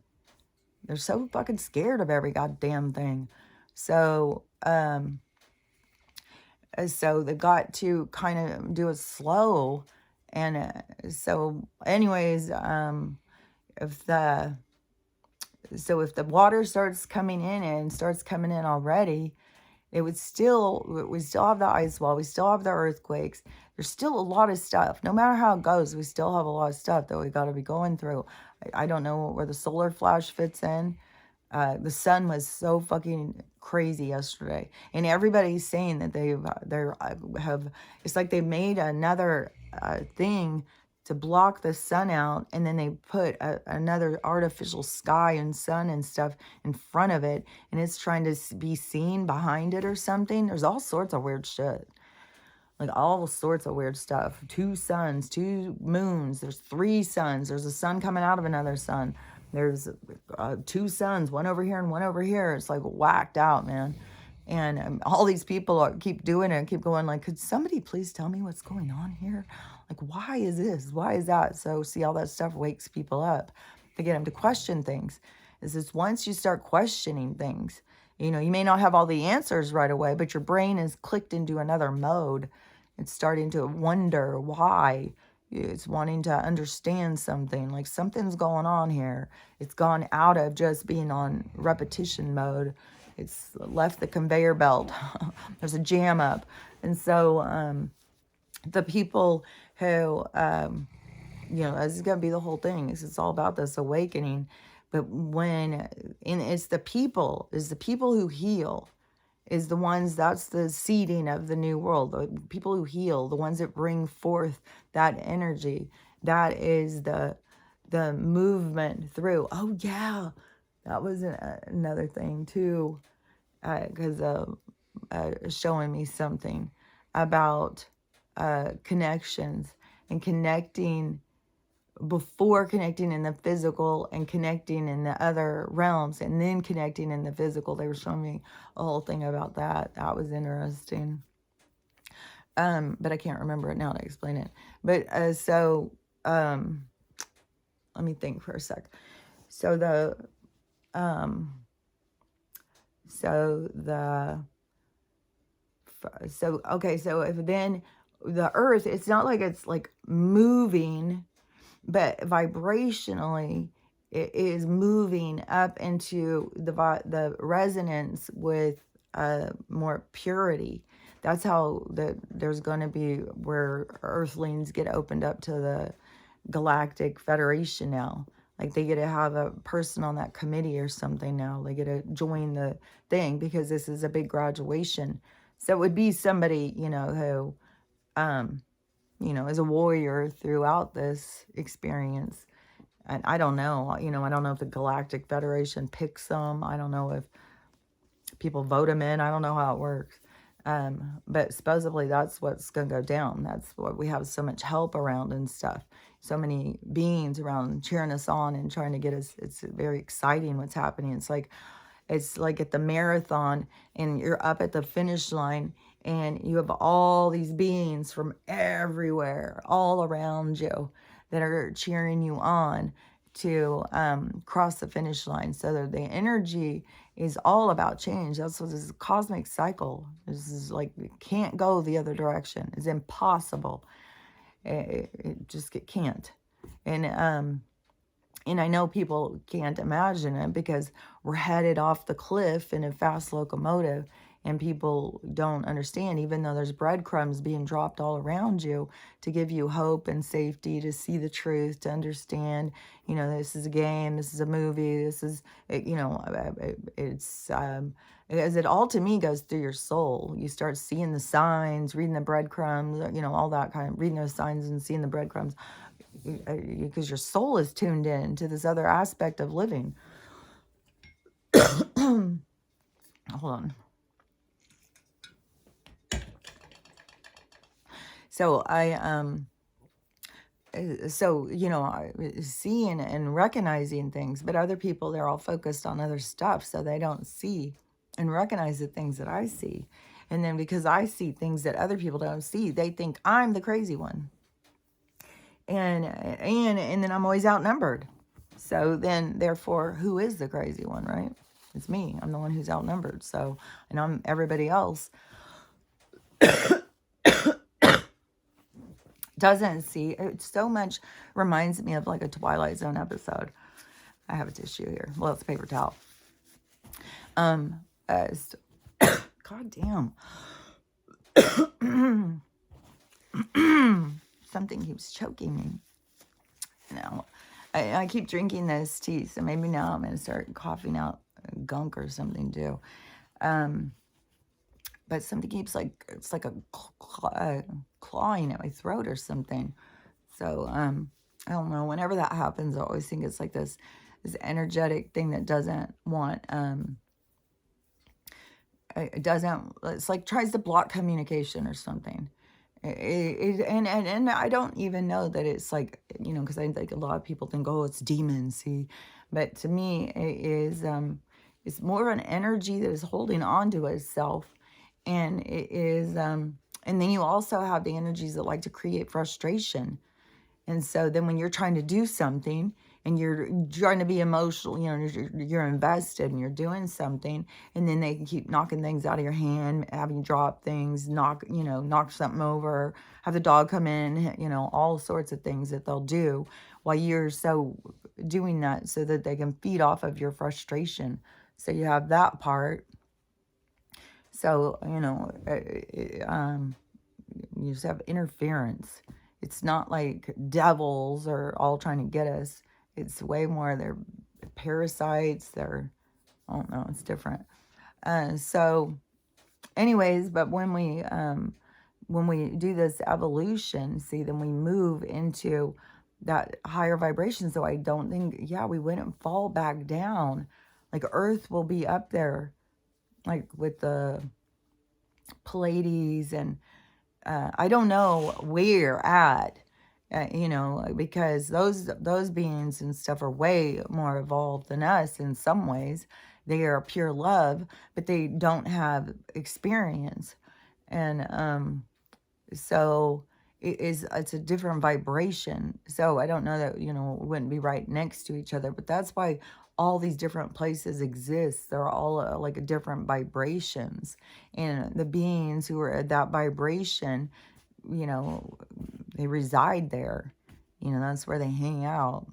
They're so fucking scared of every goddamn thing. So, so they've got to kind of do it slow. And so anyways, if the water starts coming in and starts coming in already, we still have the ice wall. We still have the earthquakes. There's still a lot of stuff. No matter how it goes, we still have a lot of stuff that we got to be going through. I don't know where the solar flash fits in. The sun was so fucking crazy yesterday, and everybody's saying that they're have. It's like they made another thing to block the sun out, and then they put another artificial sky and sun and stuff in front of it, and it's trying to be seen behind it or something. There's all sorts of weird shit, like all sorts of weird stuff. 2 suns, 2 moons. There's 3 suns. There's a sun coming out of another sun. There's 2 suns, one over here and one over here. It's like whacked out, man. And all these people keep doing it, keep going like, could somebody please tell me what's going on here? Like, why is this? Why is that? So see, all that stuff wakes people up to get them to question things. Is this once you start questioning things, you know, you may not have all the answers right away, but your brain is clicked into another mode. It's starting to wonder why. It's wanting to understand something, like something's going on here. It's gone out of just being on repetition mode. It's left the conveyor belt. There's a jam up. And so the people who, you know, this is going to be the whole thing. It's all about this awakening. But and it's the people who heal, is the ones, that's the seeding of the new world. The people who heal, the ones that bring forth that energy. That is the movement through. Oh yeah, that was another thing too, because showing me something about connections and connecting before connecting in the physical and connecting in the other realms and then connecting in the physical. They were showing me a whole thing about that. That was interesting. But I can't remember it now to explain it. But let me think for a sec. So okay, so if then the earth, it's not like it's like moving, but vibrationally it is moving up into the resonance with more purity. That's how there's going to be where earthlings get opened up to the Galactic Federation now. Like they get to have a person on that committee or something now. They get to join the thing because this is a big graduation. So it would be somebody, you know, who you know, as a warrior throughout this experience. And I don't know, you know, I don't know if the Galactic Federation picks them. I don't know if people vote them in. I don't know how it works. But supposedly that's what's going to go down. That's what we have so much help around and stuff. So many beings around cheering us on and trying to get us. It's very exciting what's happening. It's like at the marathon and you're up at the finish line and you have all these beings from everywhere, all around you, that are cheering you on to cross the finish line. So that the energy is all about change. That's what this is, a cosmic cycle. This is like, it can't go the other direction. It's impossible. It can't. And I know people can't imagine it because we're headed off the cliff in a fast locomotive and people don't understand, even though there's breadcrumbs being dropped all around you to give you hope and safety, to see the truth, to understand, you know, this is a game, this is a movie, this is, you know, it's, as it all to me goes through your soul. You start seeing the signs, reading the breadcrumbs, you know, all that kind of, reading those signs and seeing the breadcrumbs. Because your soul is tuned in to this other aspect of living. Hold on. So so, you know, seeing and recognizing things, but other people, they're all focused on other stuff, so they don't see and recognize the things that I see. And then because I see things that other people don't see, they think I'm the crazy one. And then I'm always outnumbered. So then, therefore, who is the crazy one, right? It's me. I'm the one who's outnumbered. So, and I'm everybody else doesn't see. It so much reminds me of like a Twilight Zone episode. I have a tissue here. Well, it's a paper towel. God damn. Something keeps choking me. Now, I keep drinking this tea, so maybe now I'm going to start coughing out gunk or something too. Um, but something keeps like, it's like a clawing at my throat or something. So, I don't know. Whenever that happens, I always think it's like this energetic thing that doesn't want, it doesn't, it's like tries to block communication or something. And I don't even know that it's like, because I think a lot of people think, oh, it's demons, see. But to me, it's more of an energy that is holding on to itself. And it is, and then you also have the energies that like to create frustration. And so then when you're trying to do something and you're trying to be emotional, you're invested and you're doing something, and then they can keep knocking things out of your hand, having you drop things, knock something over, have the dog come in, all sorts of things that they'll do while you're so doing that so that they can feed off of your frustration. So you have that part. So, you just have interference. It's not like devils are all trying to get us. It's way more, they're parasites. I don't know, it's different. So anyways, but when we do this evolution, see, then we move into that higher vibration. So I don't think, yeah, we wouldn't fall back down. Like Earth will be up there, like with the Pleiades, and I don't know where at, because those beings and stuff are way more evolved than us in some ways. They are pure love, but they don't have experience, and so it's a different vibration. So I don't know that, it wouldn't be right next to each other, but that's why all these different places exist. They're all like different vibrations, and the beings who are at that vibration, you know, they reside there. That's where they hang out.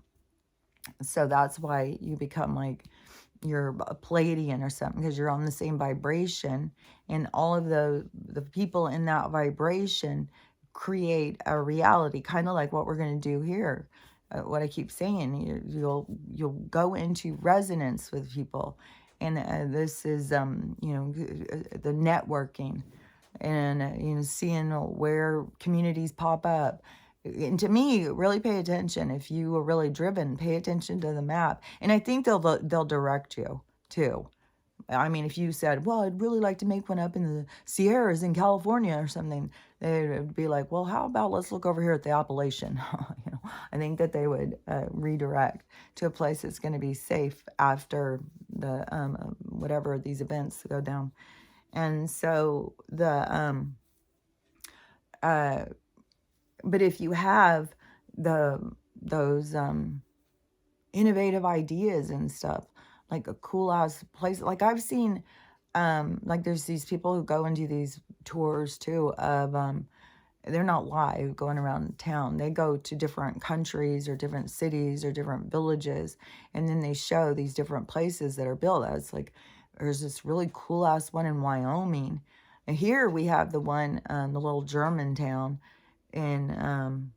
So that's why you become like you're a Pleiadian or something, because you're on the same vibration, and all of the people in that vibration create a reality, kind of like what we're going to do here. What I keep saying, you'll go into resonance with people, and this is the networking, and seeing where communities pop up. And to me, really pay attention. If you are really driven, pay attention to the map, and I think they'll direct you too. I mean, if you said, well, I'd really like to make one up in the Sierras in California or something, they would be like, well, how about let's look over here at the Appalachian. I think that they would redirect to a place that's going to be safe after the whatever these events go down. And so but if you have those innovative ideas and stuff, like a cool ass place, like I've seen, like there's these people who go and do these tours too of they're not live going around town. They go to different countries or different cities or different villages, and then they show these different places that are built. It's like there's this really cool ass one in Wyoming. And here we have the one, the little German town in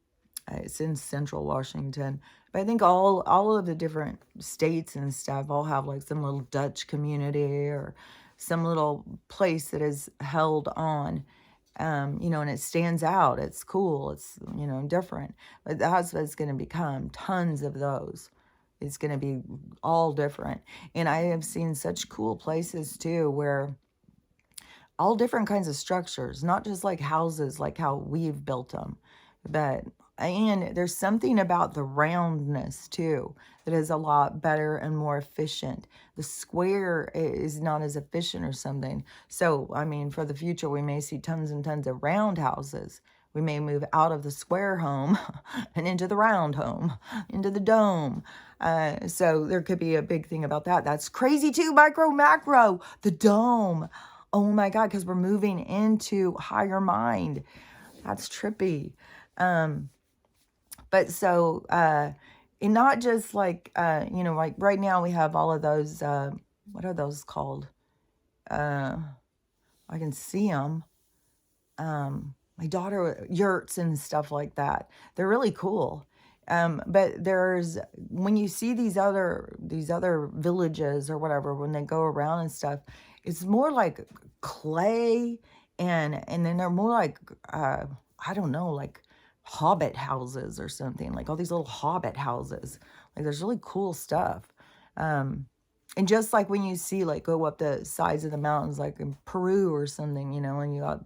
it's in central Washington. But I think all of the different states and stuff all have like some little Dutch community or some little place that is held on, and it stands out. It's cool. It's, different. But that's what it's going to become. Tons of those. It's going to be all different. And I have seen such cool places too where all different kinds of structures, not just like houses, like how we've built them, but and there's something about the roundness too that is a lot better and more efficient. The square is not as efficient or something. So, I mean, for the future, we may see tons and tons of round houses. We may move out of the square home and into the round home, into the dome. So there could be a big thing about that. That's crazy too, micro, macro, the dome. Oh my God, because we're moving into higher mind. That's trippy. But so, and not just like, like right now we have all of those, what are those called? I can see them. My daughter, yurts and stuff like that. They're really cool. But there's, when you see these other villages or whatever, when they go around and stuff, it's more like clay, and then they're more like I don't know, like hobbit houses or something, like all these little hobbit houses. Like there's really cool stuff. Um, and just like when you see, like, go up the sides of the mountains, like in Peru or something, and you got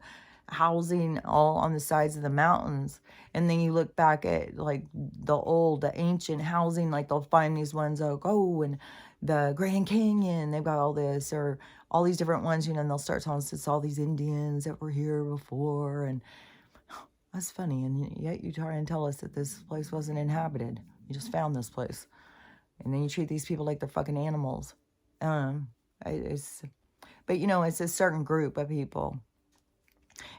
housing all on the sides of the mountains. And then you look back at like the ancient housing, like they'll find these ones like, oh, and the Grand Canyon, they've got all this, or all these different ones, and they'll start telling us it's all these Indians that were here before. And that's funny. And yet you try and tell us that this place wasn't inhabited. You just found this place. And then you treat these people like they're fucking animals. Um, it's, but it's a certain group of people.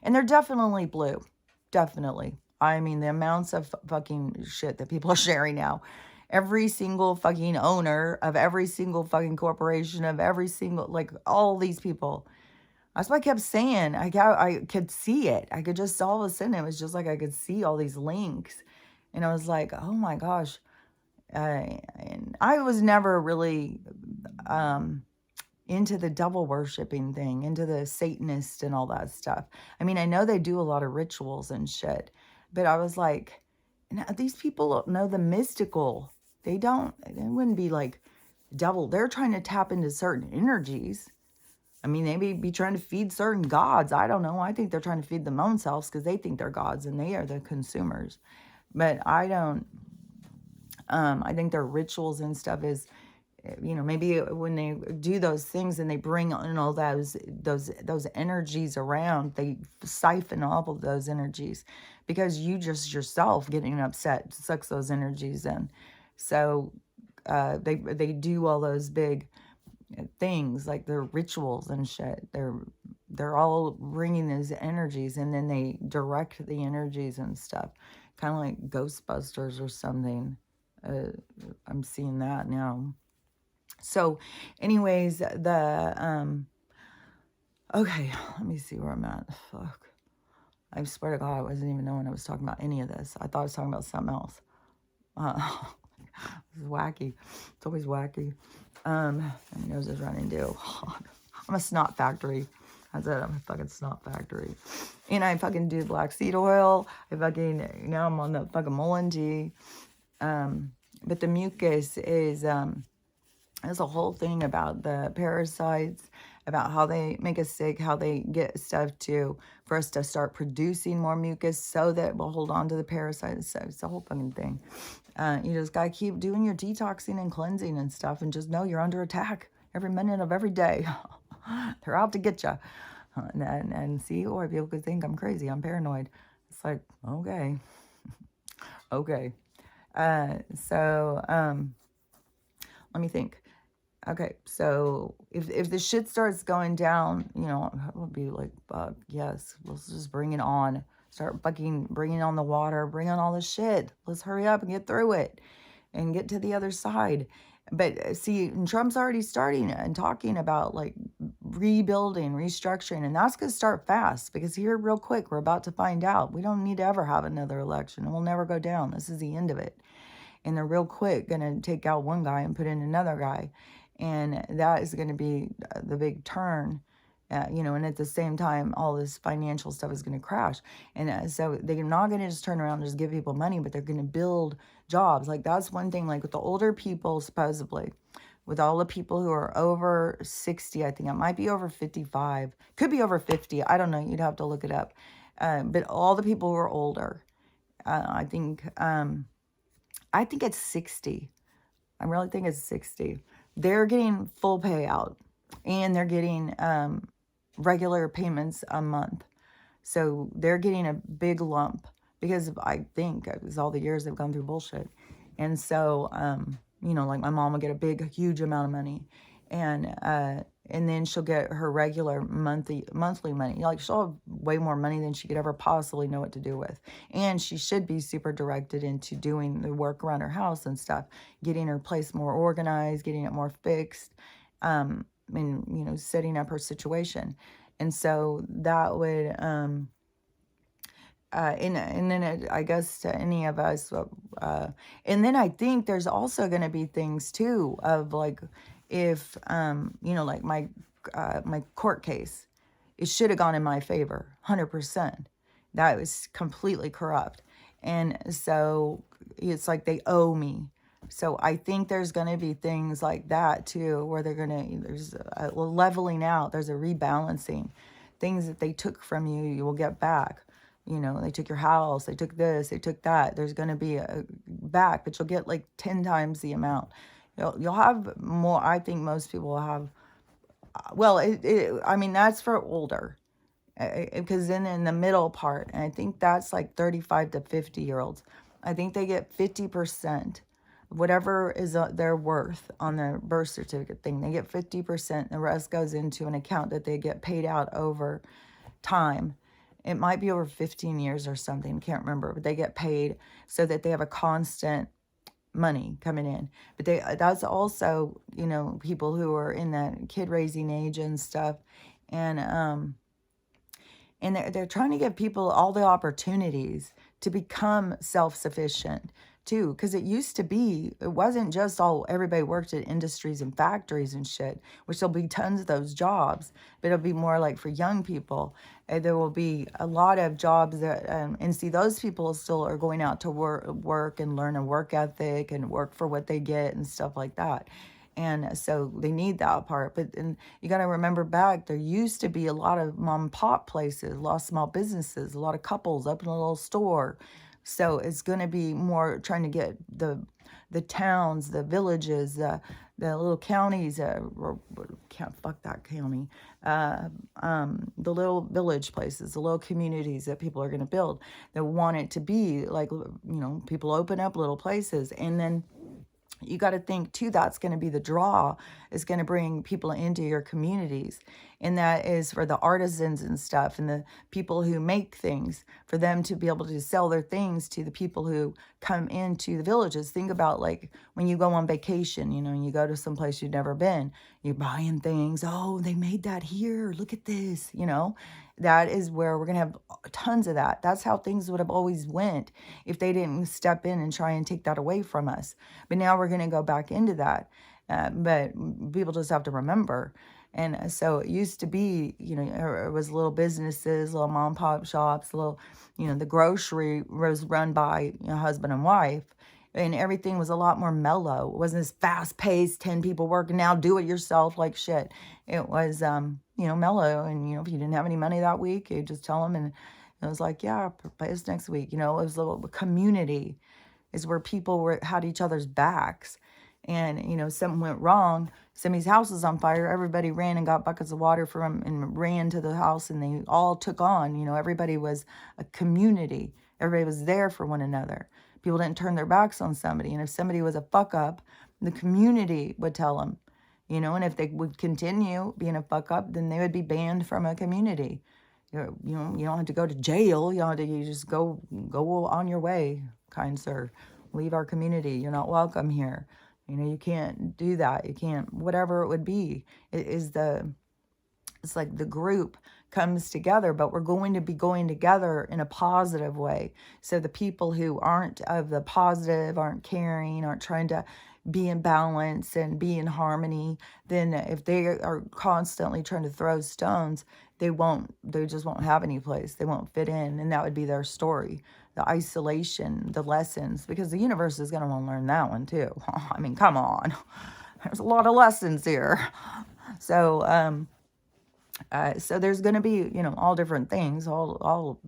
And they're definitely blue. Definitely. I mean, the amounts of fucking shit that people are sharing now. Every single fucking owner of every single fucking corporation, of every single, like, all these people. That's what I kept saying. I could see it. I could just, all of a sudden, it was just like I could see all these links. And I was like, oh my gosh. And I was never really into the devil worshiping thing, into the Satanist and all that stuff. I mean, I know they do a lot of rituals and shit, but I was like, these people know the mystical. They wouldn't be like devil. They're trying to tap into certain energies. I mean, they may be trying to feed certain gods. I don't know. I think they're trying to feed them own selves because they think they're gods and they are the consumers. But I don't. I think their rituals and stuff is, maybe when they do those things and they bring on all those energies around, they siphon all of those energies, because you just yourself getting upset sucks those energies in. So they do all those big things, like their rituals and shit. They're all bringing those energies, and then they direct the energies and stuff, kind of like Ghostbusters or something. I'm seeing that now. So anyways, okay, let me see where I'm at. Fuck. I swear to God, I wasn't even knowing I was talking about any of this. I thought I was talking about something else. This is wacky. It's always wacky. My nose is running too. I'm a snot factory. That's it. I'm a fucking snot factory. And I fucking do black seed oil. Now I'm on the fucking Mullen tea. But the mucus is, there's a whole thing about the parasites, about how they make us sick, how they get stuff for us to start producing more mucus so that we'll hold on to the parasites. So it's a whole fucking thing. You just gotta keep doing your detoxing and cleansing and stuff, and just know you're under attack every minute of every day. They're out to get you. And see, or people could think I'm crazy, I'm paranoid. It's like, okay. Okay. So let me think. Okay, so if the shit starts going down, it would be like, yes, let's just bring it on. Start fucking bringing on the water, bring on all the shit. Let's hurry up and get through it and get to the other side. But see, Trump's already starting and talking about like rebuilding, restructuring, and that's going to start fast, because here real quick, we're about to find out. We don't need to ever have another election, and we'll never go down. This is the end of it. And they're real quick going to take out one guy and put in another guy. And that is going to be the big turn, and at the same time, all this financial stuff is going to crash. And so they're not going to just turn around and just give people money, but they're going to build jobs. Like, that's one thing, like with the older people, supposedly, with all the people who are over 60, I think it might be over 55, could be over 50. I don't know. You'd have to look it up. But all the people who are older, I think it's 60. I really think it's 60. They're getting full payout, and they're getting regular payments a month. So they're getting a big lump, because I think it was all the years they've gone through bullshit. And so, like my mom will get a huge amount of money, and then she'll get her regular monthly money. Like, she'll have way more money than she could ever possibly know what to do with. And she should be super directed into doing the work around her house and stuff, getting her place more organized, getting it more fixed, and, setting up her situation. And so that would, and then I guess to any of us, and then I think there's also going to be things too of like, if like my court case, it should have gone in my favor, 100%. That was completely corrupt, and so it's like they owe me. So I think there's going to be things like that too, where there's a leveling out, there's a rebalancing. Things that they took from you, you will get back. They took your house, they took this, they took that. There's going to be a back, but you'll get like 10 times the amount. You'll have more. I think most people will have, well, I mean, that's for older, because then in the middle part, and I think that's like 35 to 50-year-olds, I think they get 50%, whatever is their worth on their birth certificate thing. They get 50%. The rest goes into an account that they get paid out over time. It might be over 15 years or something, can't remember, but they get paid so that they have a constant money coming in. But that's also, people who are in that kid raising age and stuff. And they're trying to give people all the opportunities to become self-sufficient too, because it used to be, it wasn't just all everybody worked at industries and factories and shit, which there'll be tons of those jobs, but it'll be more like for young people. There will be a lot of jobs that, and see, those people still are going out to work and learn a work ethic and work for what they get and stuff like that. And so they need that part. But and you got to remember back, there used to be a lot of mom and pop places, a lot of small businesses, a lot of couples up in a little store. So it's going to be more trying to get the towns, the villages, the little counties, can't fuck that county, the little village places, the little communities that people are going to build, that want it to be like, people open up little places. And then you got to think too, that's going to be the draw, is going to bring people into your communities. And that is for the artisans and stuff, and the people who make things, for them to be able to sell their things to the people who come into the villages. Think about like when you go on vacation, and you go to some place you've never been, you're buying things. Oh, they made that here. Look at this, that is where we're going to have tons of that. That's how things would have always went if they didn't step in and try and take that away from us. But now we're going to go back into that. But people just have to remember. And so it used to be, it was little businesses, little mom and pop shops, little, the grocery was run by husband and wife. And everything was a lot more mellow. It wasn't as fast paced, 10 people working, now do it yourself like shit. It was, mellow. And, if you didn't have any money that week, you just tell them. And it was like, yeah, pay us next week. It was a little community, is where people had each other's backs. And, something went wrong. Somebody's house was on fire. Everybody ran and got buckets of water from them and ran to the house, and they all took on. Everybody was a community. Everybody was there for one another. People didn't turn their backs on somebody. And if somebody was a fuck up, the community would tell them, and if they would continue being a fuck up, then they would be banned from a community. You don't have to go to jail. You just go on your way, kind sir. Leave our community. You're not welcome here. You can't do that. You can't, whatever it would be. It's like the group comes together, but we're going to be going together in a positive way. So the people who aren't of the positive, aren't caring, aren't trying to be in balance and be in harmony, then if they are constantly trying to throw stones, they just won't have any place. They won't fit in. And that would be their story. The isolation, the lessons, because the universe is going to want to learn that one too. I mean, come on. There's a lot of lessons here. So, so there's going to be, all different things,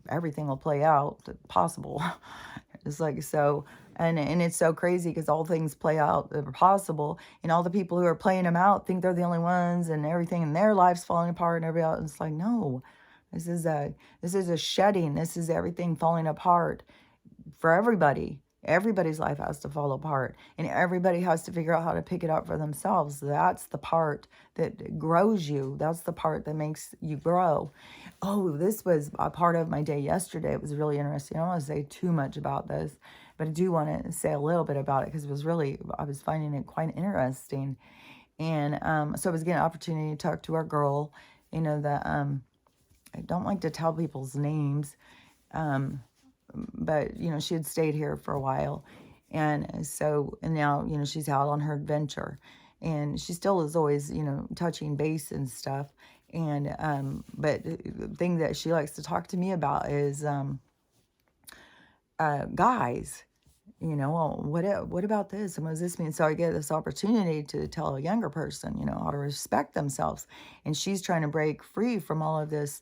everything will play out possible. It's like, so, and it's so crazy because all things play out that are possible, and all the people who are playing them out think they're the only ones, and everything in their life's falling apart and everybody else. It's like, no, this is a shedding. This is everything falling apart for everybody. Everybody's life has to fall apart, and everybody has to figure out how to pick it up for themselves. That's the part that grows you. That's the part that makes you grow. Oh, this was a part of my day yesterday. It was really interesting. I don't want to say too much about this, but I do want to say a little bit about it because I was finding it quite interesting. And so I was getting an opportunity to talk to our girl, that I don't like to tell people's names, but, she had stayed here for a while. And so, and now, she's out on her adventure. And she still is always, touching base and stuff. And, but the thing that she likes to talk to me about is guys. Well, what about this? And what does this mean? So I get this opportunity to tell a younger person, how to respect themselves. And she's trying to break free from all of this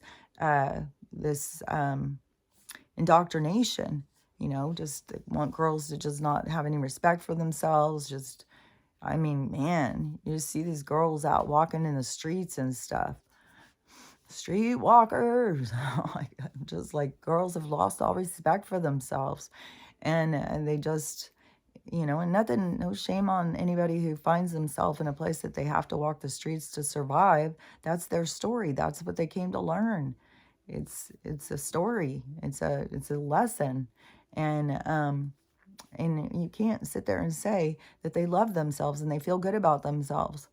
indoctrination, just want girls to just not have any respect for themselves. Just, I mean, man, you just see these girls out walking in the streets and stuff. Street walkers, just like girls have lost all respect for themselves. And they just, and nothing, no shame on anybody who finds themselves in a place that they have to walk the streets to survive. That's their story. That's what they came to learn. It's a story. It's a lesson. And you can't sit there and say that they love themselves and they feel good about themselves.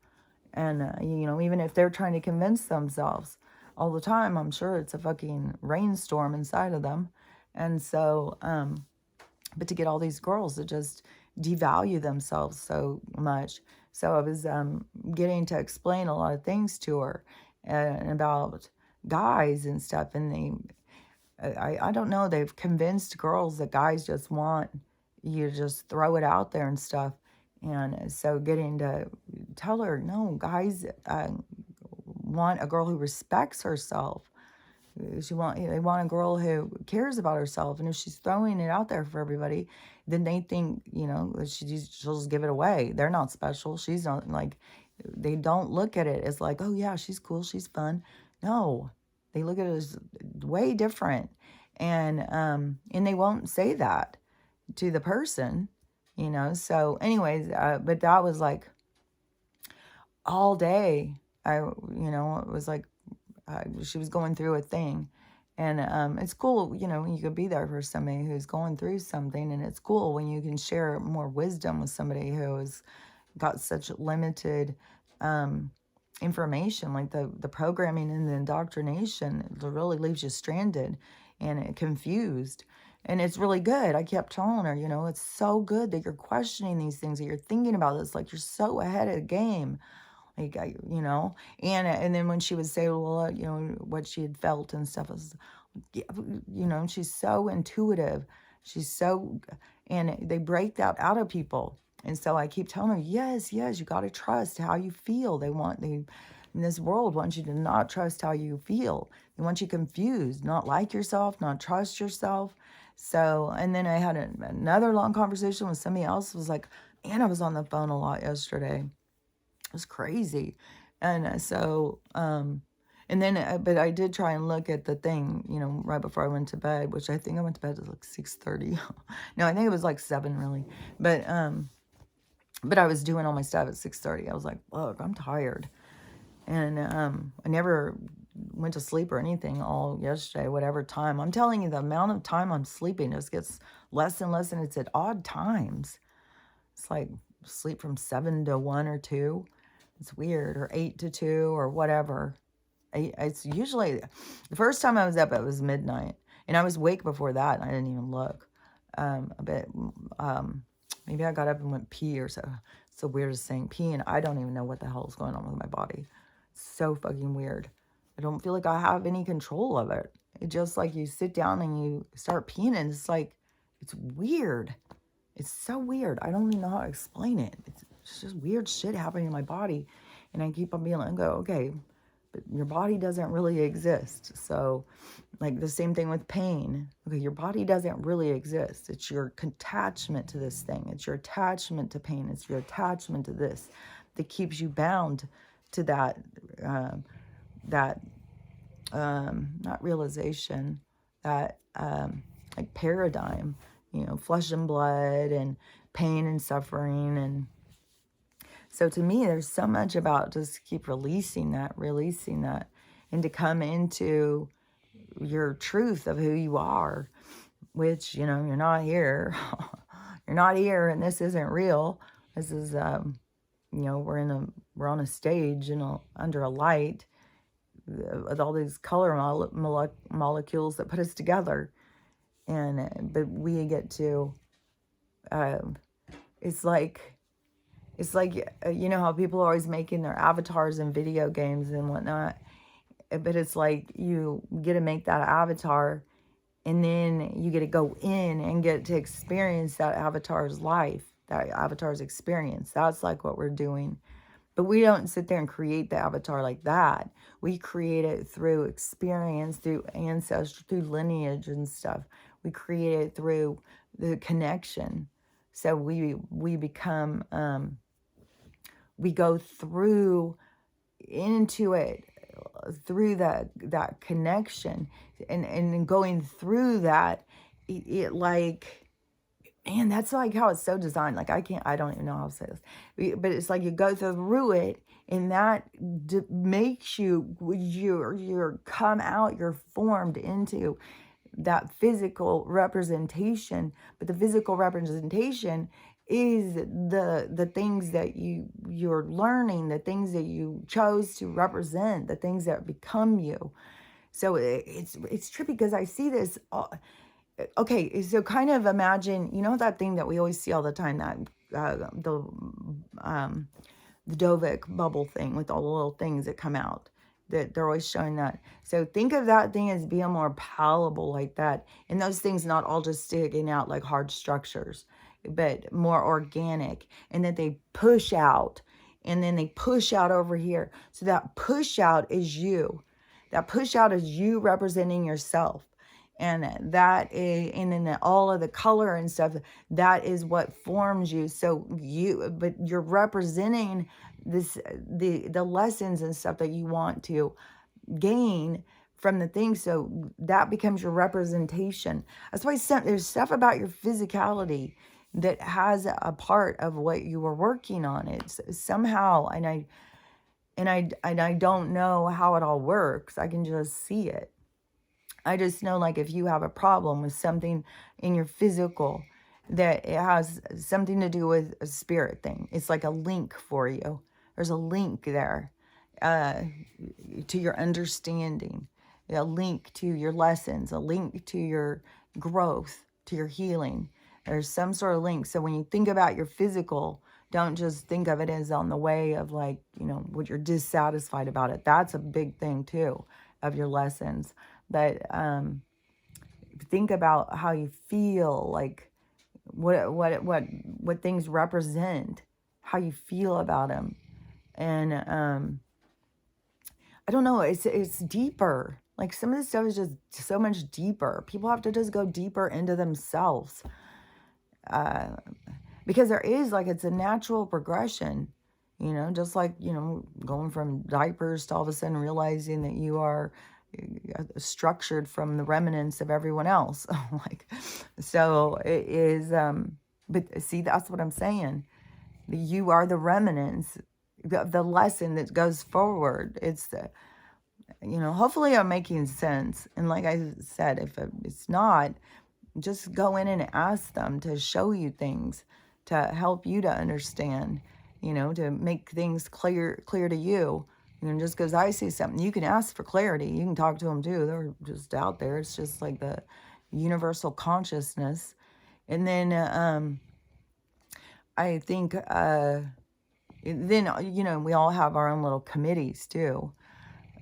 And even if they're trying to convince themselves all the time, I'm sure it's a fucking rainstorm inside of them. And so but to get all these girls to just devalue themselves so much. So I was getting to explain a lot of things to her and about guys and stuff. And I don't know, they've convinced girls that guys just want you to just throw it out there and stuff. And so getting to tell her, no, guys want a girl who respects herself. They want a girl who cares about herself, and if she's throwing it out there for everybody, then they think that she'll just give it away. They're not special. She's not like, they don't look at it as like, oh yeah, she's cool, she's fun. No, they look at it as way different, and they won't say that to the person, So, anyways, but that was like all day. It was like. She was going through a thing, and it's cool, you could be there for somebody who's going through something, and it's cool when you can share more wisdom with somebody who has got such limited information, like the programming and the indoctrination. It really leaves you stranded and confused. And it's really good. I kept telling her, it's so good that you're questioning these things, that you're thinking about this, like you're so ahead of the game. Like, and then when she would say, well, what she had felt and stuff, I was, yeah, she's so intuitive. She's so, and they break that out of people. And so I keep telling her, yes, you got to trust how you feel. In this world wants you to not trust how you feel. They want you confused, not like yourself, not trust yourself. So, and then I had another long conversation with somebody else. It was like, man, I was on the phone a lot yesterday. It was crazy. And so, and then, but I did try and look at the thing, right before I went to bed, which I think I went to bed at like 6:30. No, I think it was like 7 really. But I was doing all my stuff at 6:30. I was like, look, I'm tired. And I never went to sleep or anything all yesterday, whatever time. I'm telling you, the amount of time I'm sleeping just gets less and less, and it's at odd times. It's like sleep from 7 to 1 or 2. It's weird, or 8 to 2 or whatever. It's usually, the first time I was up, it was midnight. And I was awake before that, and I didn't even look. Maybe I got up and went pee or so. It's the weirdest thing. Pee, and I don't even know what the hell is going on with my body. It's so fucking weird. I don't feel like I have any control of it. It's just like you sit down and you start peeing, and it's like, it's weird. It's so weird. I don't even know how to explain it. It's just weird shit happening in my body. And I keep on being like, okay, but your body doesn't really exist. So, like the same thing with pain. Okay, your body doesn't really exist. It's your attachment to this thing. It's your attachment to pain. It's your attachment to this that keeps you bound to that, not realization, that like paradigm, flesh and blood and pain and suffering. And so to me, there's so much about just keep releasing that, and to come into your truth of who you are, which, you're not here. You're not here, and this isn't real. This is, we're on a stage, under a light with all these color molecules that put us together. And but we get to, um, it's like you know how people are always making their avatars in video games and whatnot, but it's like you get to make that avatar, and then you get to go in and get to experience that avatar's life, that avatar's experience. That's like what we're doing. But we don't sit there and create the avatar like that. We create it through experience, through ancestry, through lineage and stuff. We create it through the connection. So we become, we go through into it through that connection, and going through that, it like, man, that's like how it's so designed. Like I don't even know how to say this, but it's like you go through it, and that makes you're come out, you're formed into that physical representation. But the physical representation is the things that you're learning, the things that you chose to represent, the things that become you. So it's trippy because I see this. Okay, so kind of imagine, you know, that thing that we always see all the time, that um, the Dovik bubble thing with all the little things that come out. That they're always showing that. So think of that thing as being more palatable like that. And those things not all just sticking out like hard structures, but more organic. And that they push out. And then they push out over here. So that push out is you. That push out is you representing yourself. And that is, and then all of the color and stuff, that is what forms you. So but you're representing this, the lessons and stuff that you want to gain from the thing. So that becomes your representation. That's why there's stuff about your physicality that has a part of what you were working on. It's somehow, and I don't know how it all works. I can just see it. I just know, like, if you have a problem with something in your physical, that it has something to do with a spirit thing. It's like a link for you. There's a link there, uh, to your understanding, a link to your lessons, a link to your growth, to your healing. There's some sort of link. So when you think about your physical, don't just think of it as on the way of, like, you know, what you're dissatisfied about it. That's a big thing too, of your lessons. But think about how you feel, like what things represent, how you feel about them. And I don't know, it's deeper. Like, some of this stuff is just so much deeper. People have to just go deeper into themselves, because there is, like, it's a natural progression, you know, just like, you know, going from diapers to all of a sudden realizing that you are structured from the remnants of everyone else. Like, so it is, but see, that's what I'm saying. You are the remnants, the lesson that goes forward. It's the, you know, hopefully I'm making sense. And like I said, if it's not, just go in and ask them to show you things, to help you to understand, you know, to make things clear to you. And just because I see something, you can ask for clarity. You can talk to them too. They're just out there. It's just like the universal consciousness. And then I think then, you know, we all have our own little committees too.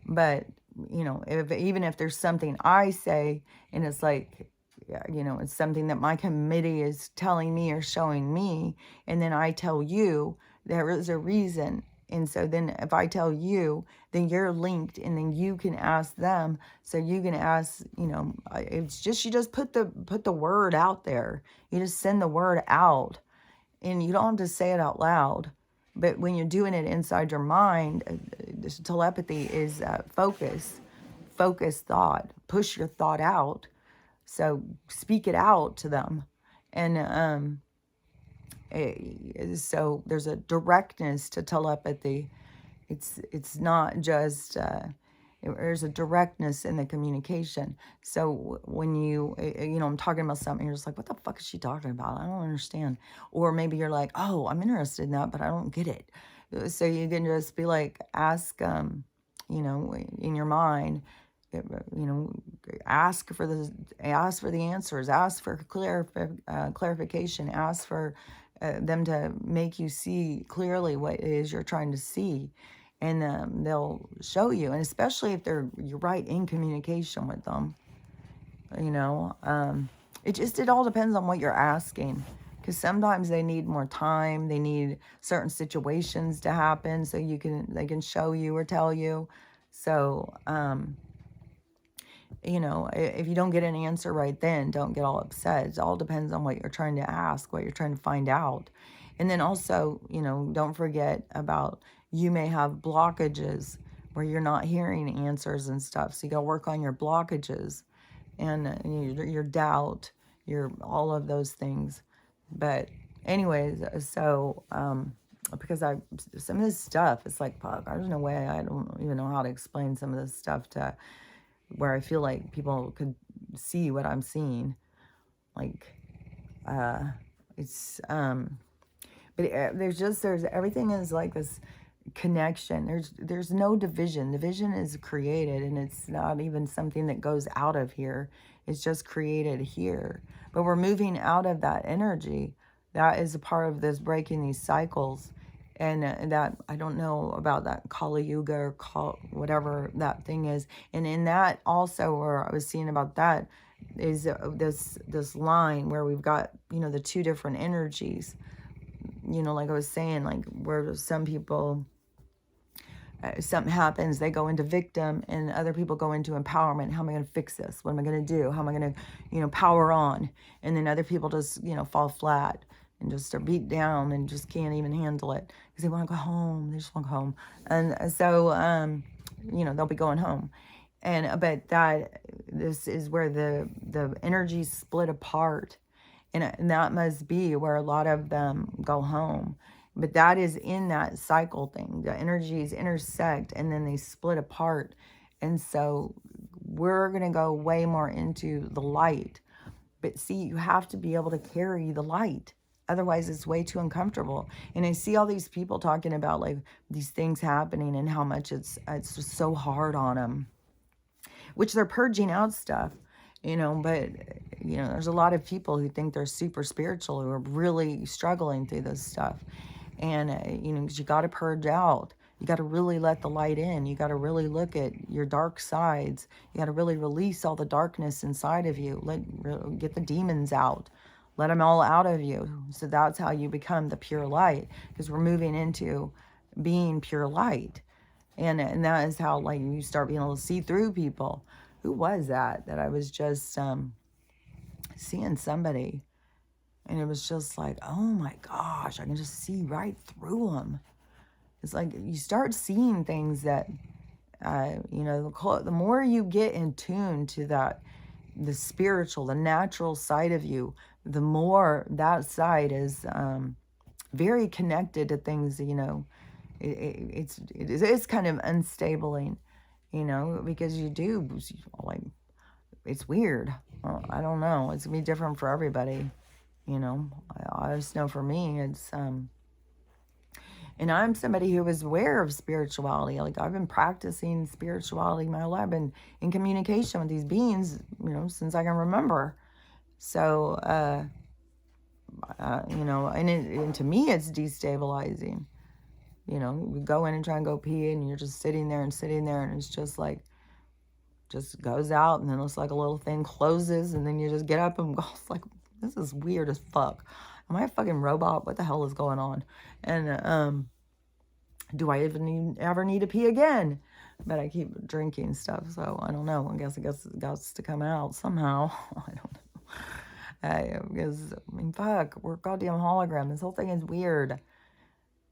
But, you know, even if there's something I say and it's like, you know, it's something that my committee is telling me or showing me, and then I tell you, there is a reason. And so then if I tell you, then you're linked, and then you can ask them. So you can ask, you know, it's just, you just put the word out there. You just send the word out, and you don't have to say it out loud. But when you're doing it inside your mind, telepathy is focus thought, push your thought out. So speak it out to them. And so there's a directness to telepathy. It's not just, there's a directness in the communication. So when you know, I'm talking about something, you're just like, what the fuck is she talking about? I don't understand. Or maybe you're like, oh, I'm interested in that, but I don't get it. So you can just be like, ask, you know, in your mind, you know, ask for the answers, ask for clarification, ask for them to make you see clearly what it is you're trying to see, and they'll show you. And especially if you're right in communication with them, you know, it all depends on what you're asking. Because sometimes they need more time, they need certain situations to happen so they can show you or tell you. So you know, if you don't get an answer right then, don't get all upset. It all depends on what you're trying to ask, what you're trying to find out. And then also, you know, don't forget about, you may have blockages where you're not hearing answers and stuff. So you got to work on your blockages and your doubt, your all of those things. But anyways, so because some of this stuff, it's like, fuck, there's no way, I don't even know how to explain some of this stuff to where I feel like people could see what I'm seeing. Like, it's, but there's everything is like this connection. There's no division. Division is created, and it's not even something that goes out of here. It's just created here. But we're moving out of that energy. That is a part of this breaking these cycles. And that, I don't know about that Kali Yuga or whatever that thing is. And in that also, where I was seeing about that, is this line where we've got, you know, the two different energies. You know, like I was saying, like where some people, something happens, they go into victim, and other people go into empowerment. How am I going to fix this? What am I going to do? How am I going to, you know, power on? And then other people just, you know, fall flat and just are beat down and just can't even handle it because they want to go home. They just want to go home. And so, you know, they'll be going home. And but this is where the energies split apart. And that must be where a lot of them go home. But that is in that cycle thing. The energies intersect and then they split apart. And so we're going to go way more into the light. But see, you have to be able to carry the light. Otherwise, it's way too uncomfortable. And I see all these people talking about like these things happening and how much it's just so hard on them, which they're purging out stuff, you know, but, you know, there's a lot of people who think they're super spiritual who are really struggling through this stuff. And, you know, 'cause you got to purge out. You got to really let the light in. You got to really look at your dark sides. You got to really release all the darkness inside of you. Get the demons out. Let them all out of you. So that's how you become the pure light, because we're moving into being pure light. And that is how, like, you start being able to see through people. Who was that I was just seeing somebody, and it was just like, oh my gosh, I can just see right through them. It's like you start seeing things that, you know, the more you get in tune to that, the spiritual, the natural side of you, the more that side is very connected to things, you know. It's kind of unstabling, you know, because you do, like, it's weird. I don't know. It's going to be different for everybody, you know. I just know for me, it's, and I'm somebody who is aware of spirituality. Like, I've been practicing spirituality my whole life. I've been in communication with these beings, you know, since I can remember. So, you know, and to me, it's destabilizing. You know, we go in and try and go pee, and you're just sitting there, and it's just like, just goes out, and then it's like a little thing closes, and then you just get up and go. It's like, this is weird as fuck. Am I a fucking robot? What the hell is going on? And do I even ever need to pee again? But I keep drinking stuff, so I don't know. I guess it got to come out somehow. I don't know. Because, I mean, fuck, we're a goddamn hologram. This whole thing is weird.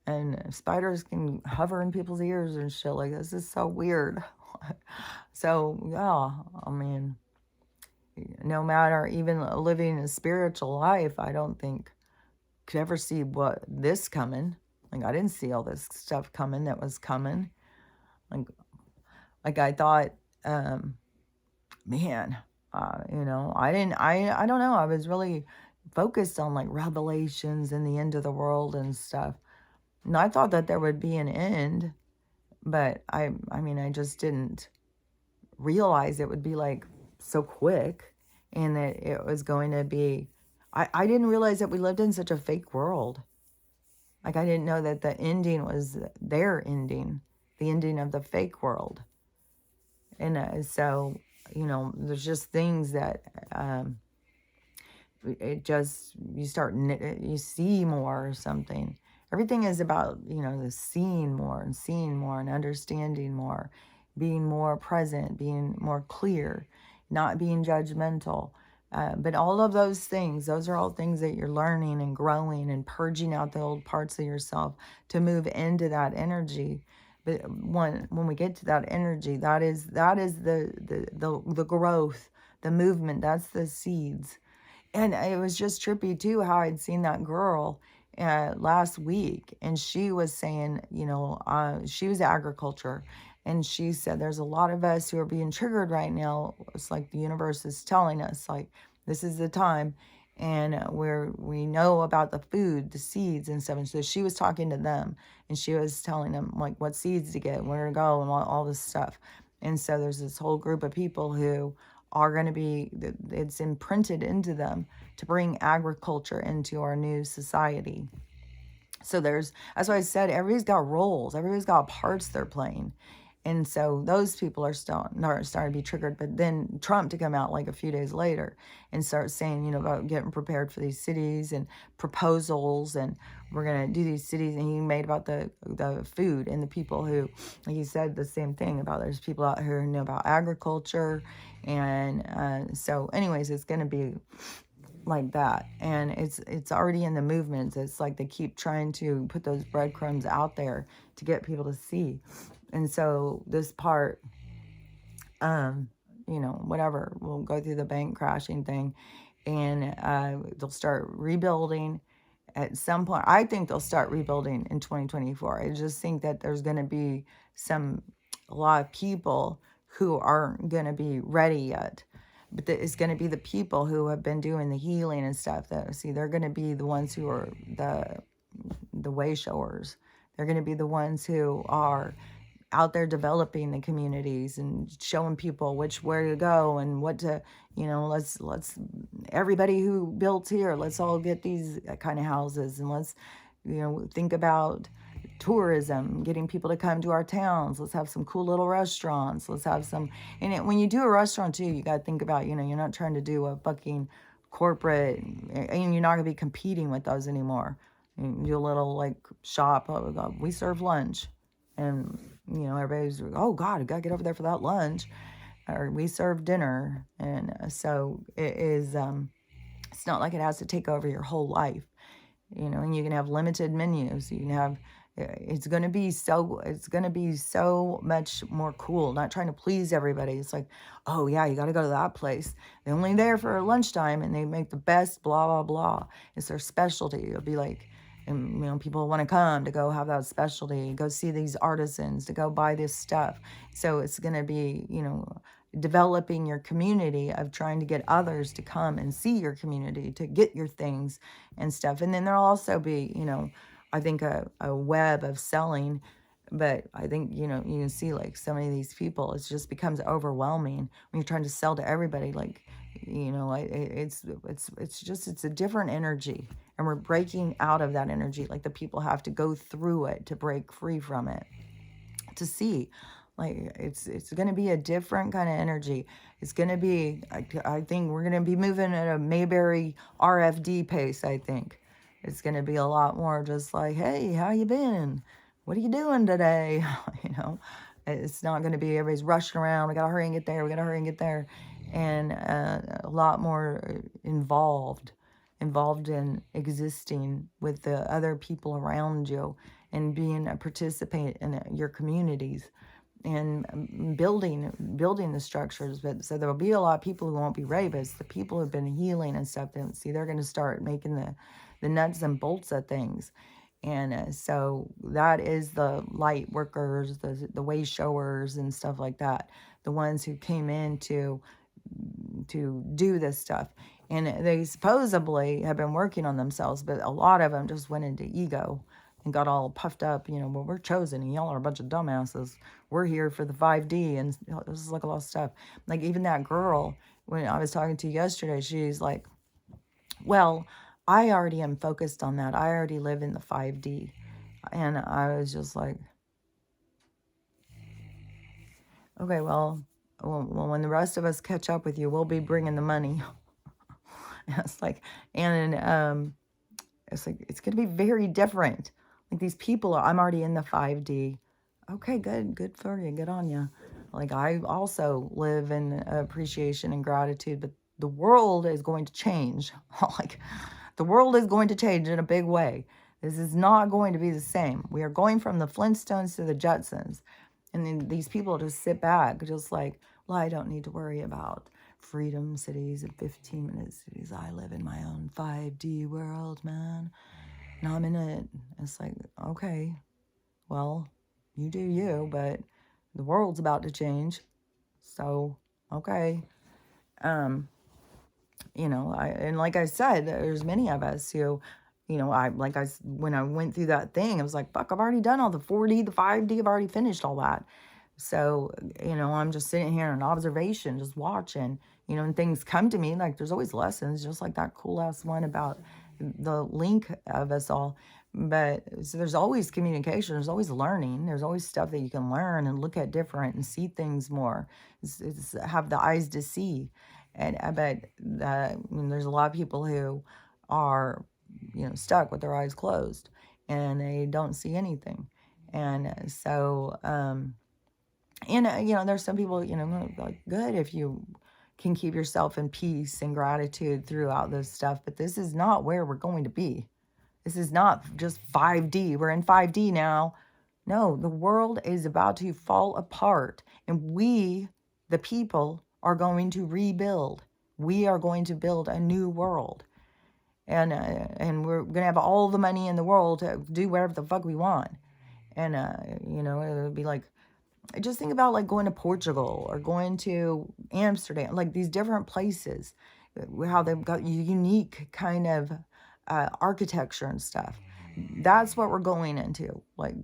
And spiders can hover in people's ears and shit. Like, this is so weird. So, yeah, I mean, no matter even living a spiritual life, I don't think could ever see this coming. Like, I didn't see all this stuff coming that was coming. Like I thought, man, you know, I don't know. I was really focused on like revelations and the end of the world and stuff. And I thought that there would be an end, but I mean, I just didn't realize it would be like so quick, and that it was going to be. I didn't realize that we lived in such a fake world. Like, I didn't know that the ending was their ending, the ending of the fake world. And so, there's just things that it just, you start, you see more or something. Everything is about, the seeing more and understanding more, being more present, being more clear, not being judgmental. But all of those things, those are all things that you're learning and growing and purging out the old parts of yourself to move into that energy. But when we get to that energy, that is the growth, the movement. That's the seeds. And it was just trippy too how I'd seen that girl last week, and she was saying, she was agriculture, and she said there's a lot of us who are being triggered right now. It's like the universe is telling us, like, this is the time, and where we know about the food, the seeds and stuff. And so she was talking to them, and she was telling them like what seeds to get, where to go, and all this stuff. And so there's this whole group of people who are going to be, it's imprinted into them to bring agriculture into our new society. So that's why I said everybody's got roles, everybody's got parts they're playing. And so those people are starting to be triggered. But then Trump to come out like a few days later and start saying, about getting prepared for these cities and proposals, and we're going to do these cities. And he made about the food and the people who, like he said the same thing about there's people out here who know about agriculture. And so anyways, it's going to be like that, and it's already in the movements. It's like they keep trying to put those breadcrumbs out there to get people to see. And so this part, whatever, we'll go through the bank crashing thing, and they'll start rebuilding at some point. I think they'll start rebuilding in 2024. I just think that there's going to be a lot of people who aren't going to be ready yet. But it's going to be the people who have been doing the healing and stuff that, see, they're going to be the ones who are the way showers. They're going to be the ones who are out there developing the communities and showing people where to go and what to, let's everybody who built here, let's all get these kind of houses, and let's, think about tourism, getting people to come to our towns. Let's have some cool little restaurants. Let's have some, and when you do a restaurant too, you got to think about, you're not trying to do a fucking corporate, and you're not going to be competing with those anymore. You do a little like shop, we serve lunch, and everybody's, oh God, I got to get over there for that lunch, or we serve dinner. And so it is, it's not like it has to take over your whole life, and you can have limited menus. You can have, it's going to be so much more cool, not trying to please everybody. It's like, oh yeah, you got to go to that place, they're only there for lunchtime, and they make the best blah blah blah, it's their specialty. It'll be like, and people want to come to go have that specialty, go see these artisans, to go buy this stuff. So it's going to be, developing your community of trying to get others to come and see your community, to get your things and stuff. And then there'll also be, I think a web of selling. But I think, you can see like so many of these people, it just becomes overwhelming when you're trying to sell to everybody. Like, it's a different energy, and we're breaking out of that energy. Like, the people have to go through it to break free from it, to see, like, it's going to be a different kind of energy. It's going to be, I think we're going to be moving at a Mayberry RFD pace. I think it's going to be a lot more just like, hey, how you been? What are you doing today? It's not going to be everybody's rushing around. We got to hurry and get there. We got to hurry and get there. And a lot more involved in existing with the other people around you, and being a participant in your communities, and building the structures. But so there will be a lot of people who won't be ready, but it's the people who've been healing and stuff. That, see, they're going to start making the nuts and bolts of things. And so that is the light workers, the way showers and stuff like that, the ones who came in to do this stuff. And they supposedly have been working on themselves, but a lot of them just went into ego. and got all puffed up, well, we're chosen and y'all are a bunch of dumbasses. We're here for the 5D. And this is like a lot of stuff. Like even that girl, when I was talking to yesterday, she's like, well, I already am focused on that. I already live in the 5D. And I was just like, okay, well, when the rest of us catch up with you, we'll be bringing the money. It's like, and it's like, it's going to be very different. Like these people, I'm already in the 5D. Okay, good for you. Good on you. Like I also live in appreciation and gratitude, but the world is going to change. Like the world is going to change in a big way. This is not going to be the same. We are going from the Flintstones to the Jetsons. And then these people just sit back, just like, well, I don't need to worry about freedom cities and 15-minute cities. I live in my own 5D world, man. And I'm in it. It's like, okay, well, you do you, but the world's about to change. So, okay. And like I said, there's many of us who, when I went through that thing, I was like, fuck, I've already done all the 4D, the 5D, I've already finished all that. So, I'm just sitting here in observation, just watching, and things come to me. Like there's always lessons, just like that cool ass one about the link of us all. But so there's always communication, there's always learning, there's always stuff that you can learn and look at different and see things more. It's have the eyes to see. And I bet there's a lot of people who are, stuck with their eyes closed and they don't see anything. And so, there's some people, like good if you can keep yourself in peace and gratitude throughout this stuff. But this is not where we're going to be. This is not just 5D. We're in 5D now. No, the world is about to fall apart. And we, the people, are going to rebuild. We are going to build a new world. And we're going to have all the money in the world to do whatever the fuck we want. And, it'll be like, just think about like going to Portugal or going to Amsterdam, like these different places, how they've got unique kind of architecture and stuff. That's what we're going into, like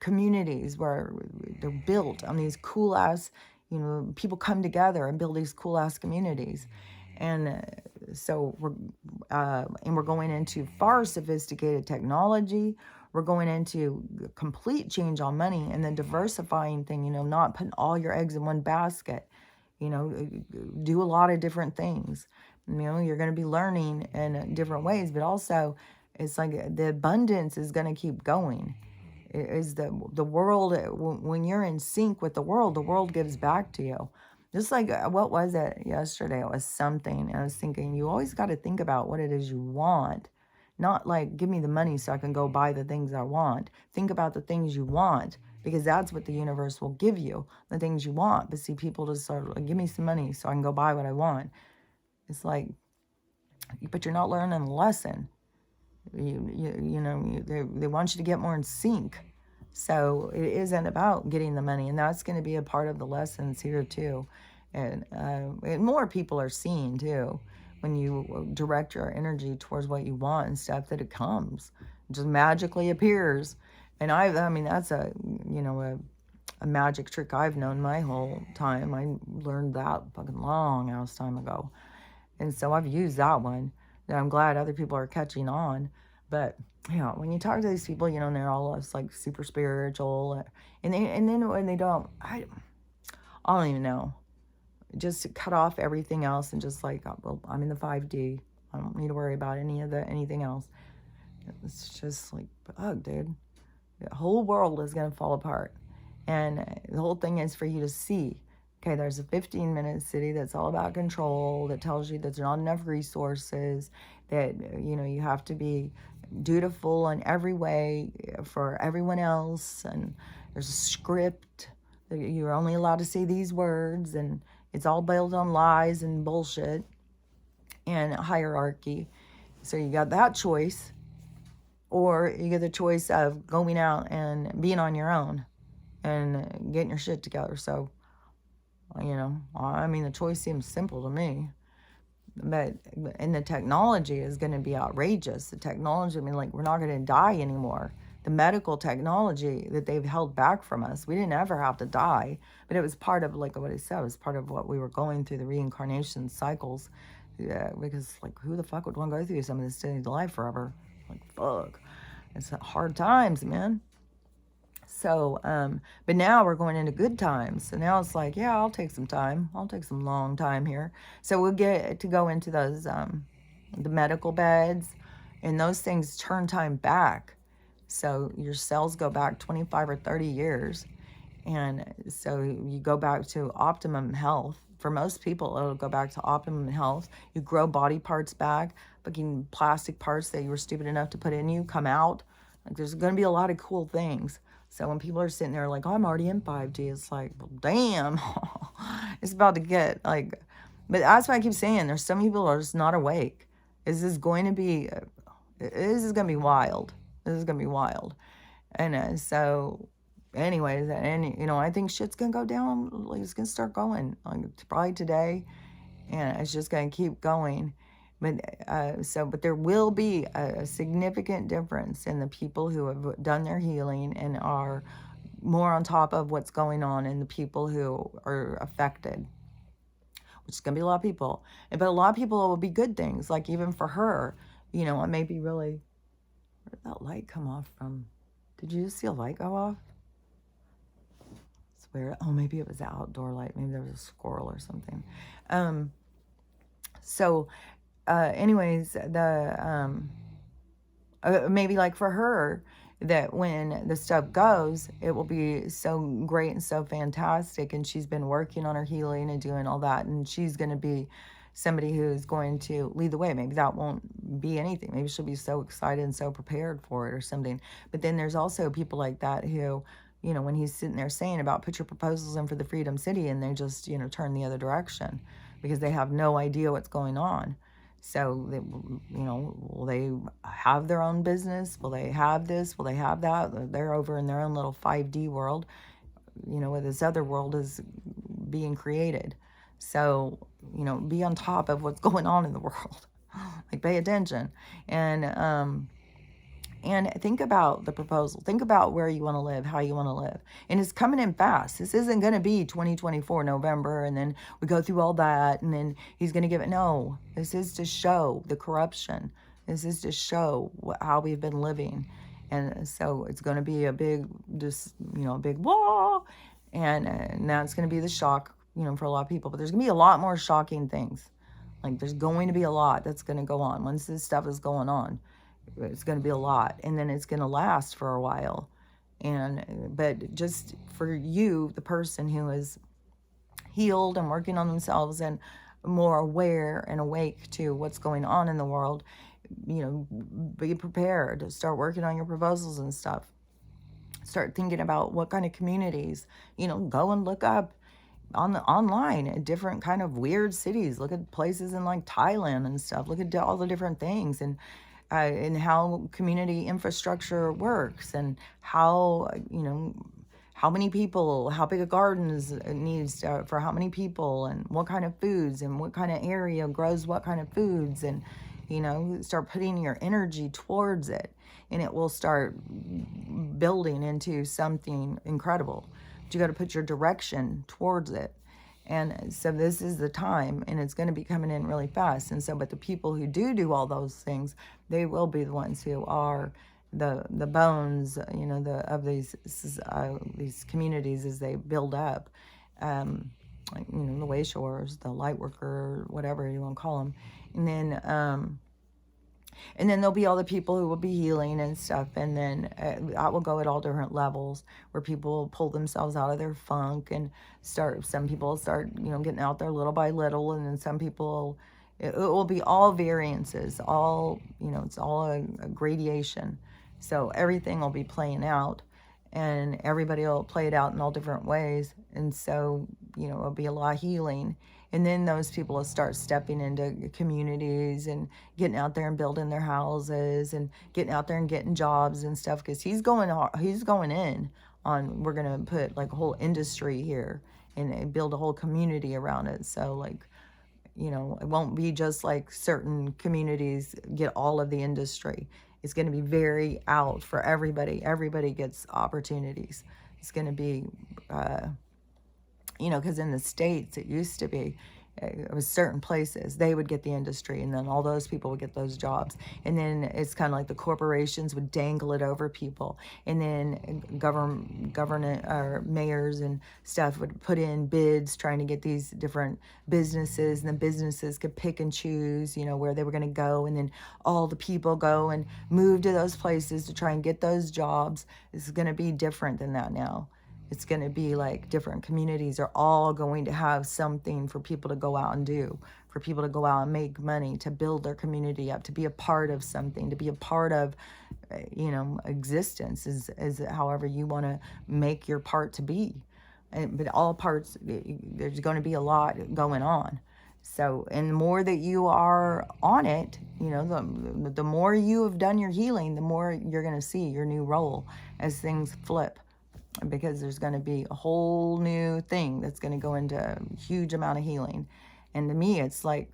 communities where they're built on these cool ass, people come together and build these cool ass communities. And so we're going into far sophisticated technology. We're going into complete change on money and then diversifying thing, not putting all your eggs in one basket, do a lot of different things. You're going to be learning in different ways, but also it's like the abundance is going to keep going. It is the world, when you're in sync with the world gives back to you. Just like, what was it yesterday? It was something. And I was thinking, you always got to think about what it is you want. Not like, give me the money so I can go buy the things I want. Think about the things you want, because that's what the universe will give you, the things you want. But see, people just sort of like, give me some money so I can go buy what I want. It's like, but you're not learning the lesson. They want you to get more in sync. So it isn't about getting the money, and that's going to be a part of the lessons here too. And more people are seeing too, when you direct your energy towards what you want and stuff, that it comes, it just magically appears. And I mean, that's a magic trick I've known my whole time. I learned that fucking long ass time ago. And so I've used that one. And I'm glad other people are catching on. But when you talk to these people, and they're all like super spiritual, and then when they don't, I don't even know. Just to cut off everything else and just like, well, I'm in the 5D. I don't need to worry about anything else. It's just like, fuck, dude. The whole world is gonna fall apart, and the whole thing is for you to see. Okay, there's a 15-minute city that's all about control, that tells you that there's not enough resources, that, you have to be dutiful in every way for everyone else, and there's a script that you're only allowed to say these words, and it's all built on lies and bullshit and hierarchy. So you got that choice, or you get the choice of going out and being on your own and getting your shit together. So, I mean, the choice seems simple to me. And the technology is going to be outrageous. The technology, I mean, like, we're not going to die anymore. the medical technology that they've held back from us. We didn't ever have to die, but it was part of, like what I said, it was part of what we were going through, the reincarnation cycles. Yeah, because like who the fuck would want to go through some of this stage of life forever? Like fuck, it's hard times, man. So, but now we're going into good times. So now it's like, yeah, I'll take some time. I'll take some long time here. So we'll get to go into those, the medical beds, and those things turn time back. So your cells go back 25 or 30 years. And so you go back to optimum health. For most people, it'll go back to optimum health. You grow body parts back, fucking plastic parts that you were stupid enough to put in you come out. Like there's going to be a lot of cool things. So when people are sitting there like, oh, I'm already in 5D, it's like, well, damn, it's about to get like, but that's why I keep saying there's some people who are just not awake. This is going to be, this is going to be wild. This is going to be wild. And so anyways, and you know, I think shit's gonna go down. Like it's gonna start going, like probably today, and it's just gonna keep going. But but there will be a significant difference in the people who have done their healing and are more on top of what's going on, and the people who are affected, which is gonna be a lot of people. But a lot of people will be good things. Like even for her, you know, it may be really. Where did that light come off from? Did you just see a light go off? Where, oh, maybe it was the outdoor light. Maybe there was a squirrel or something. Anyways, maybe like for her, that when the stuff goes, it will be so great and so fantastic. And she's been working on her healing and doing all that. And she's going to be somebody who's going to lead the way. Maybe that won't be anything. Maybe she'll be so excited and so prepared for it or something. But then there's also people like that who, you know, when he's sitting there saying about put your proposals in for the Freedom City, and they just, you know, turn the other direction because they have no idea what's going on. So, they, you know, will they have their own business? Will they have this? Will they have that? They're over in their own little 5D world, you know, where this other world is being created. So, you know, be on top of what's going on in the world. Like, pay attention. And think about the proposal. Think about where you want to live, how you want to live. And it's coming in fast. This isn't going to be 2024 November and then we go through all that and then he's going to give it. No, this is to show the corruption. This is to show how we've been living. And so it's going to be a big, just, you know, a big wall. And now it's going to be the shock, you know, for a lot of people. But there's going to be a lot more shocking things. Like there's going to be a lot that's going to go on once this stuff is going on. It's going to be a lot, and then it's going to last for a while. But just for you, the person who is healed and working on themselves and more aware and awake to what's going on in the world, you know, be prepared. Start working on your proposals and stuff. Start thinking about what kind of communities, you know, go and look up online at different kind of weird cities. Look at places in like Thailand and stuff. Look at all the different things and how community infrastructure works and how, you know, how many people, how big a garden needs for how many people and what kind of foods and what kind of area grows what kind of foods, and, you know, start putting your energy towards it and it will start building into something incredible. But you got to put your direction towards it. And so this is the time, and it's going to be coming in really fast. And so, but the people who do all those things, they will be the ones who are the bones, you know, of these communities as they build up. Like, you know, the Wayshores, the light worker, whatever you want to call them, and then there'll be all the people who will be healing and stuff. And then that will go at all different levels where people pull themselves out of their funk and some people start, you know, getting out there little by little. And then some people, it will be all variances, all, you know, it's all a gradation. So everything will be playing out and everybody will play it out in all different ways. And so, you know, it'll be a lot of healing. And then those people will start stepping into communities and getting out there and building their houses and getting out there and getting jobs and stuff. Because he's going in on, we're going to put like a whole industry here and build a whole community around it. So like, you know, it won't be just like certain communities get all of the industry. It's going to be very out for everybody. Everybody gets opportunities. It's going to be, because in the States, it used to be, it was certain places, they would get the industry, and then all those people would get those jobs. And then it's kind of like the corporations would dangle it over people. And then government or mayors and stuff would put in bids trying to get these different businesses, and the businesses could pick and choose, where they were going to go. And then all the people go and move to those places to try and get those jobs. This is going to be different than that now. It's going to be like different communities are all going to have something for people to go out and do, for people to go out and make money, to build their community up, to be a part of something, to be a part of, existence is however you want to make your part to be. But all parts, there's going to be a lot going on. So, and the more that you are on it, the more you have done your healing, the more you're going to see your new role as things flip, because there's going to be a whole new thing that's going to go into a huge amount of healing. And to me, it's like,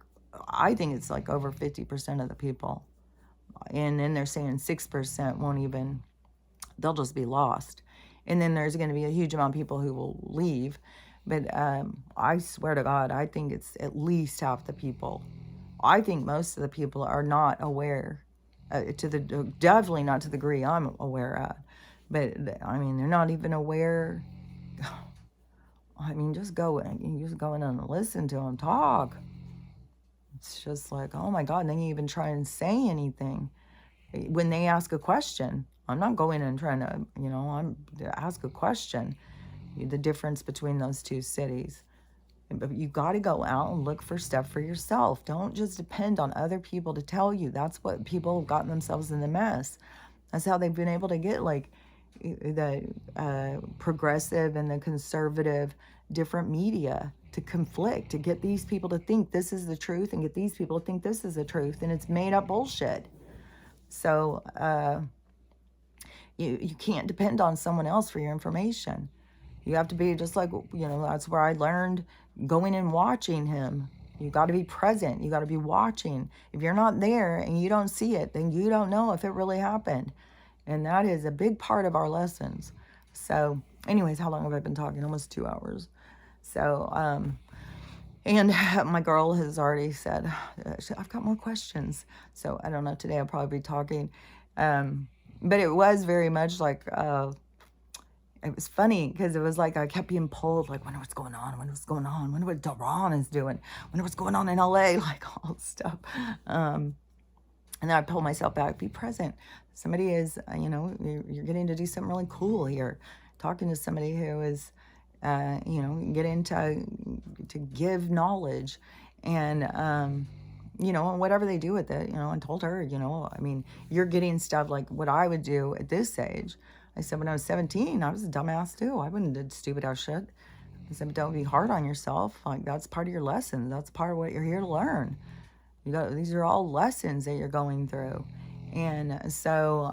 I think it's like over 50% of the people. And then they're saying 6% won't even, they'll just be lost. And then there's going to be a huge amount of people who will leave. But I swear to God, I think it's at least half the people. I think most of the people are not aware, definitely not to the degree I'm aware of. But I mean, they're not even aware. I mean, just go in and listen to them talk. It's just like, oh my God, and they even try and say anything when they ask a question. I'm not going and trying to, I'm to ask a question. The difference between those two cities. But you got to go out and look for stuff for yourself. Don't just depend on other people to tell you. That's what people have gotten themselves in the mess. That's how they've been able to get like the progressive and the conservative different media to conflict, to get these people to think this is the truth and get these people to think this is the truth, and it's made up bullshit. So you can't depend on someone else for your information. You have to be just like, that's where I learned, going and watching him. You got to be present. You got to be watching. If you're not there and you don't see it, then you don't know if it really happened. And that is a big part of our lessons. So anyways, how long have I been talking? Almost 2 hours. So, and my girl has already said, I've got more questions. So I don't know, today I'll probably be talking. But it was very much like, it was funny because it was like I kept being pulled, like, wonder what's going on, wonder what's going on, wonder what Daron is doing, wonder what's going on in LA, like all this stuff. And then I pull myself back, be present. Somebody is, you're getting to do something really cool here. Talking to somebody who is, getting to give knowledge, and, and whatever they do with it, I told her, I mean, you're getting stuff like what I would do at this age. I said, when I was 17, I was a dumbass too. I wouldn't have did stupid ass shit. I said, but don't be hard on yourself. Like, that's part of your lesson. That's part of what you're here to learn. These are all lessons that you're going through. And so,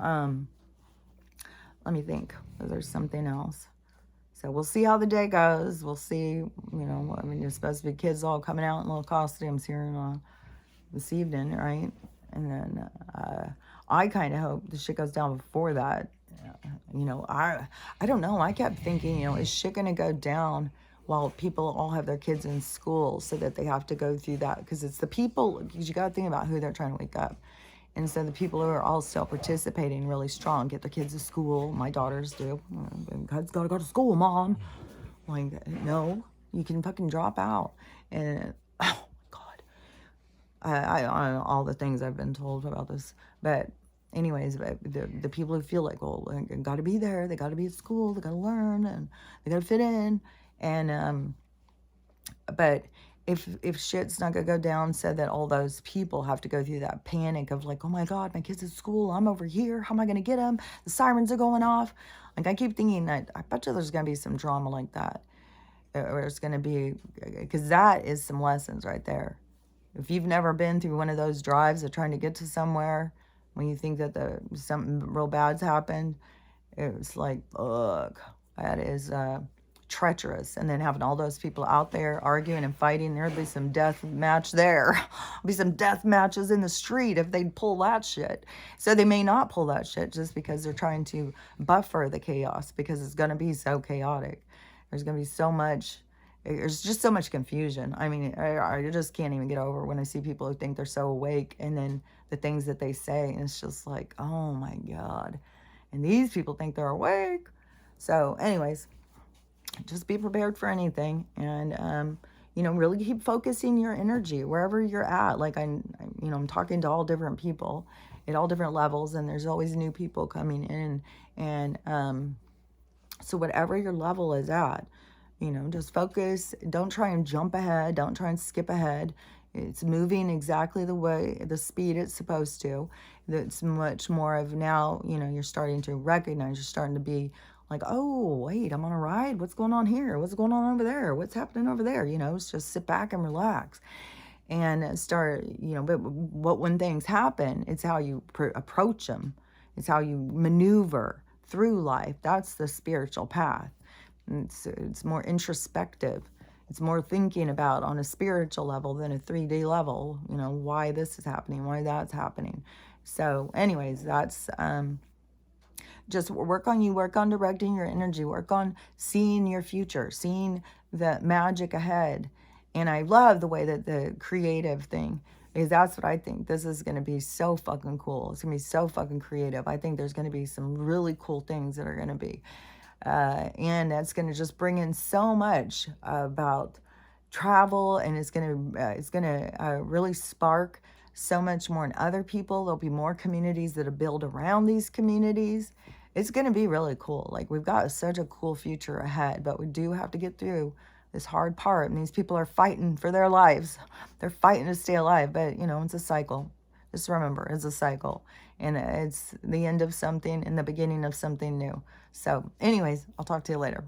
let me think. There's something else. So we'll see how the day goes. We'll see, there's supposed to be kids all coming out in little costumes here this evening, right? And then I kind of hope the shit goes down before that. I don't know. I kept thinking, is shit going to go down while people all have their kids in school so that they have to go through that? Because it's the people, because you got to think about who they're trying to wake up. And so the people who are all still participating really strong, get their kids to school. My daughters do. Kids got to go to school, Mom. Like, no, you can fucking drop out. And, oh, God. I don't know all the things I've been told about this. But anyways, the people who feel like, well, they got to be there. They got to be at school. They got to learn. And they got to fit in. And, but if shit's not gonna go down, so that all those people have to go through that panic of like, oh my God, my kid's at school, I'm over here, how am I gonna get them? The sirens are going off. Like, I keep thinking that, I bet you there's gonna be some drama like that. Or it's gonna be, because that is some lessons right there. If you've never been through one of those drives of trying to get to somewhere, when you think that something real bad's happened, it's like, ugh, that is treacherous. And then having all those people out there arguing and fighting, there'd be some death match there. Be some death matches in the street if they'd pull that shit. So they may not pull that shit just because they're trying to buffer the chaos, because it's going to be so chaotic. There's going to be so much, there's just so much confusion. I mean, I just can't even get over when I see people who think they're so awake, and then the things that they say, and it's just like, oh my God. And these people think they're awake. So anyways, just be prepared for anything. And, really keep focusing your energy wherever you're at. Like I'm talking to all different people at all different levels, and there's always new people coming in. And, so whatever your level is at, just focus. Don't try and jump ahead. Don't try and skip ahead. It's moving exactly the speed it's supposed to. That's much more of now, you're starting to recognize, you're starting to be like, oh, wait, I'm on a ride. What's going on here? What's going on over there? What's happening over there? It's just sit back and relax and start, but when things happen, it's how you approach them. It's how you maneuver through life. That's the spiritual path. It's more introspective. It's more thinking about on a spiritual level than a 3D level, why this is happening, why that's happening. So anyways, that's just work on you, work on directing your energy, work on seeing your future, seeing the magic ahead. And I love the way that the creative thing, because that's what I think. This is going to be so fucking cool. It's going to be so fucking creative. I think there's going to be some really cool things that are going to be. And that's going to just bring in so much about travel, and it's going to really spark so much more in other people. There'll be more communities that are built around these communities. It's going to be really cool. Like, we've got such a cool future ahead, but we do have to get through this hard part. And these people are fighting for their lives. They're fighting to stay alive, but it's a cycle. Just remember, it's a cycle, and it's the end of something and the beginning of something new. So anyways, I'll talk to you later.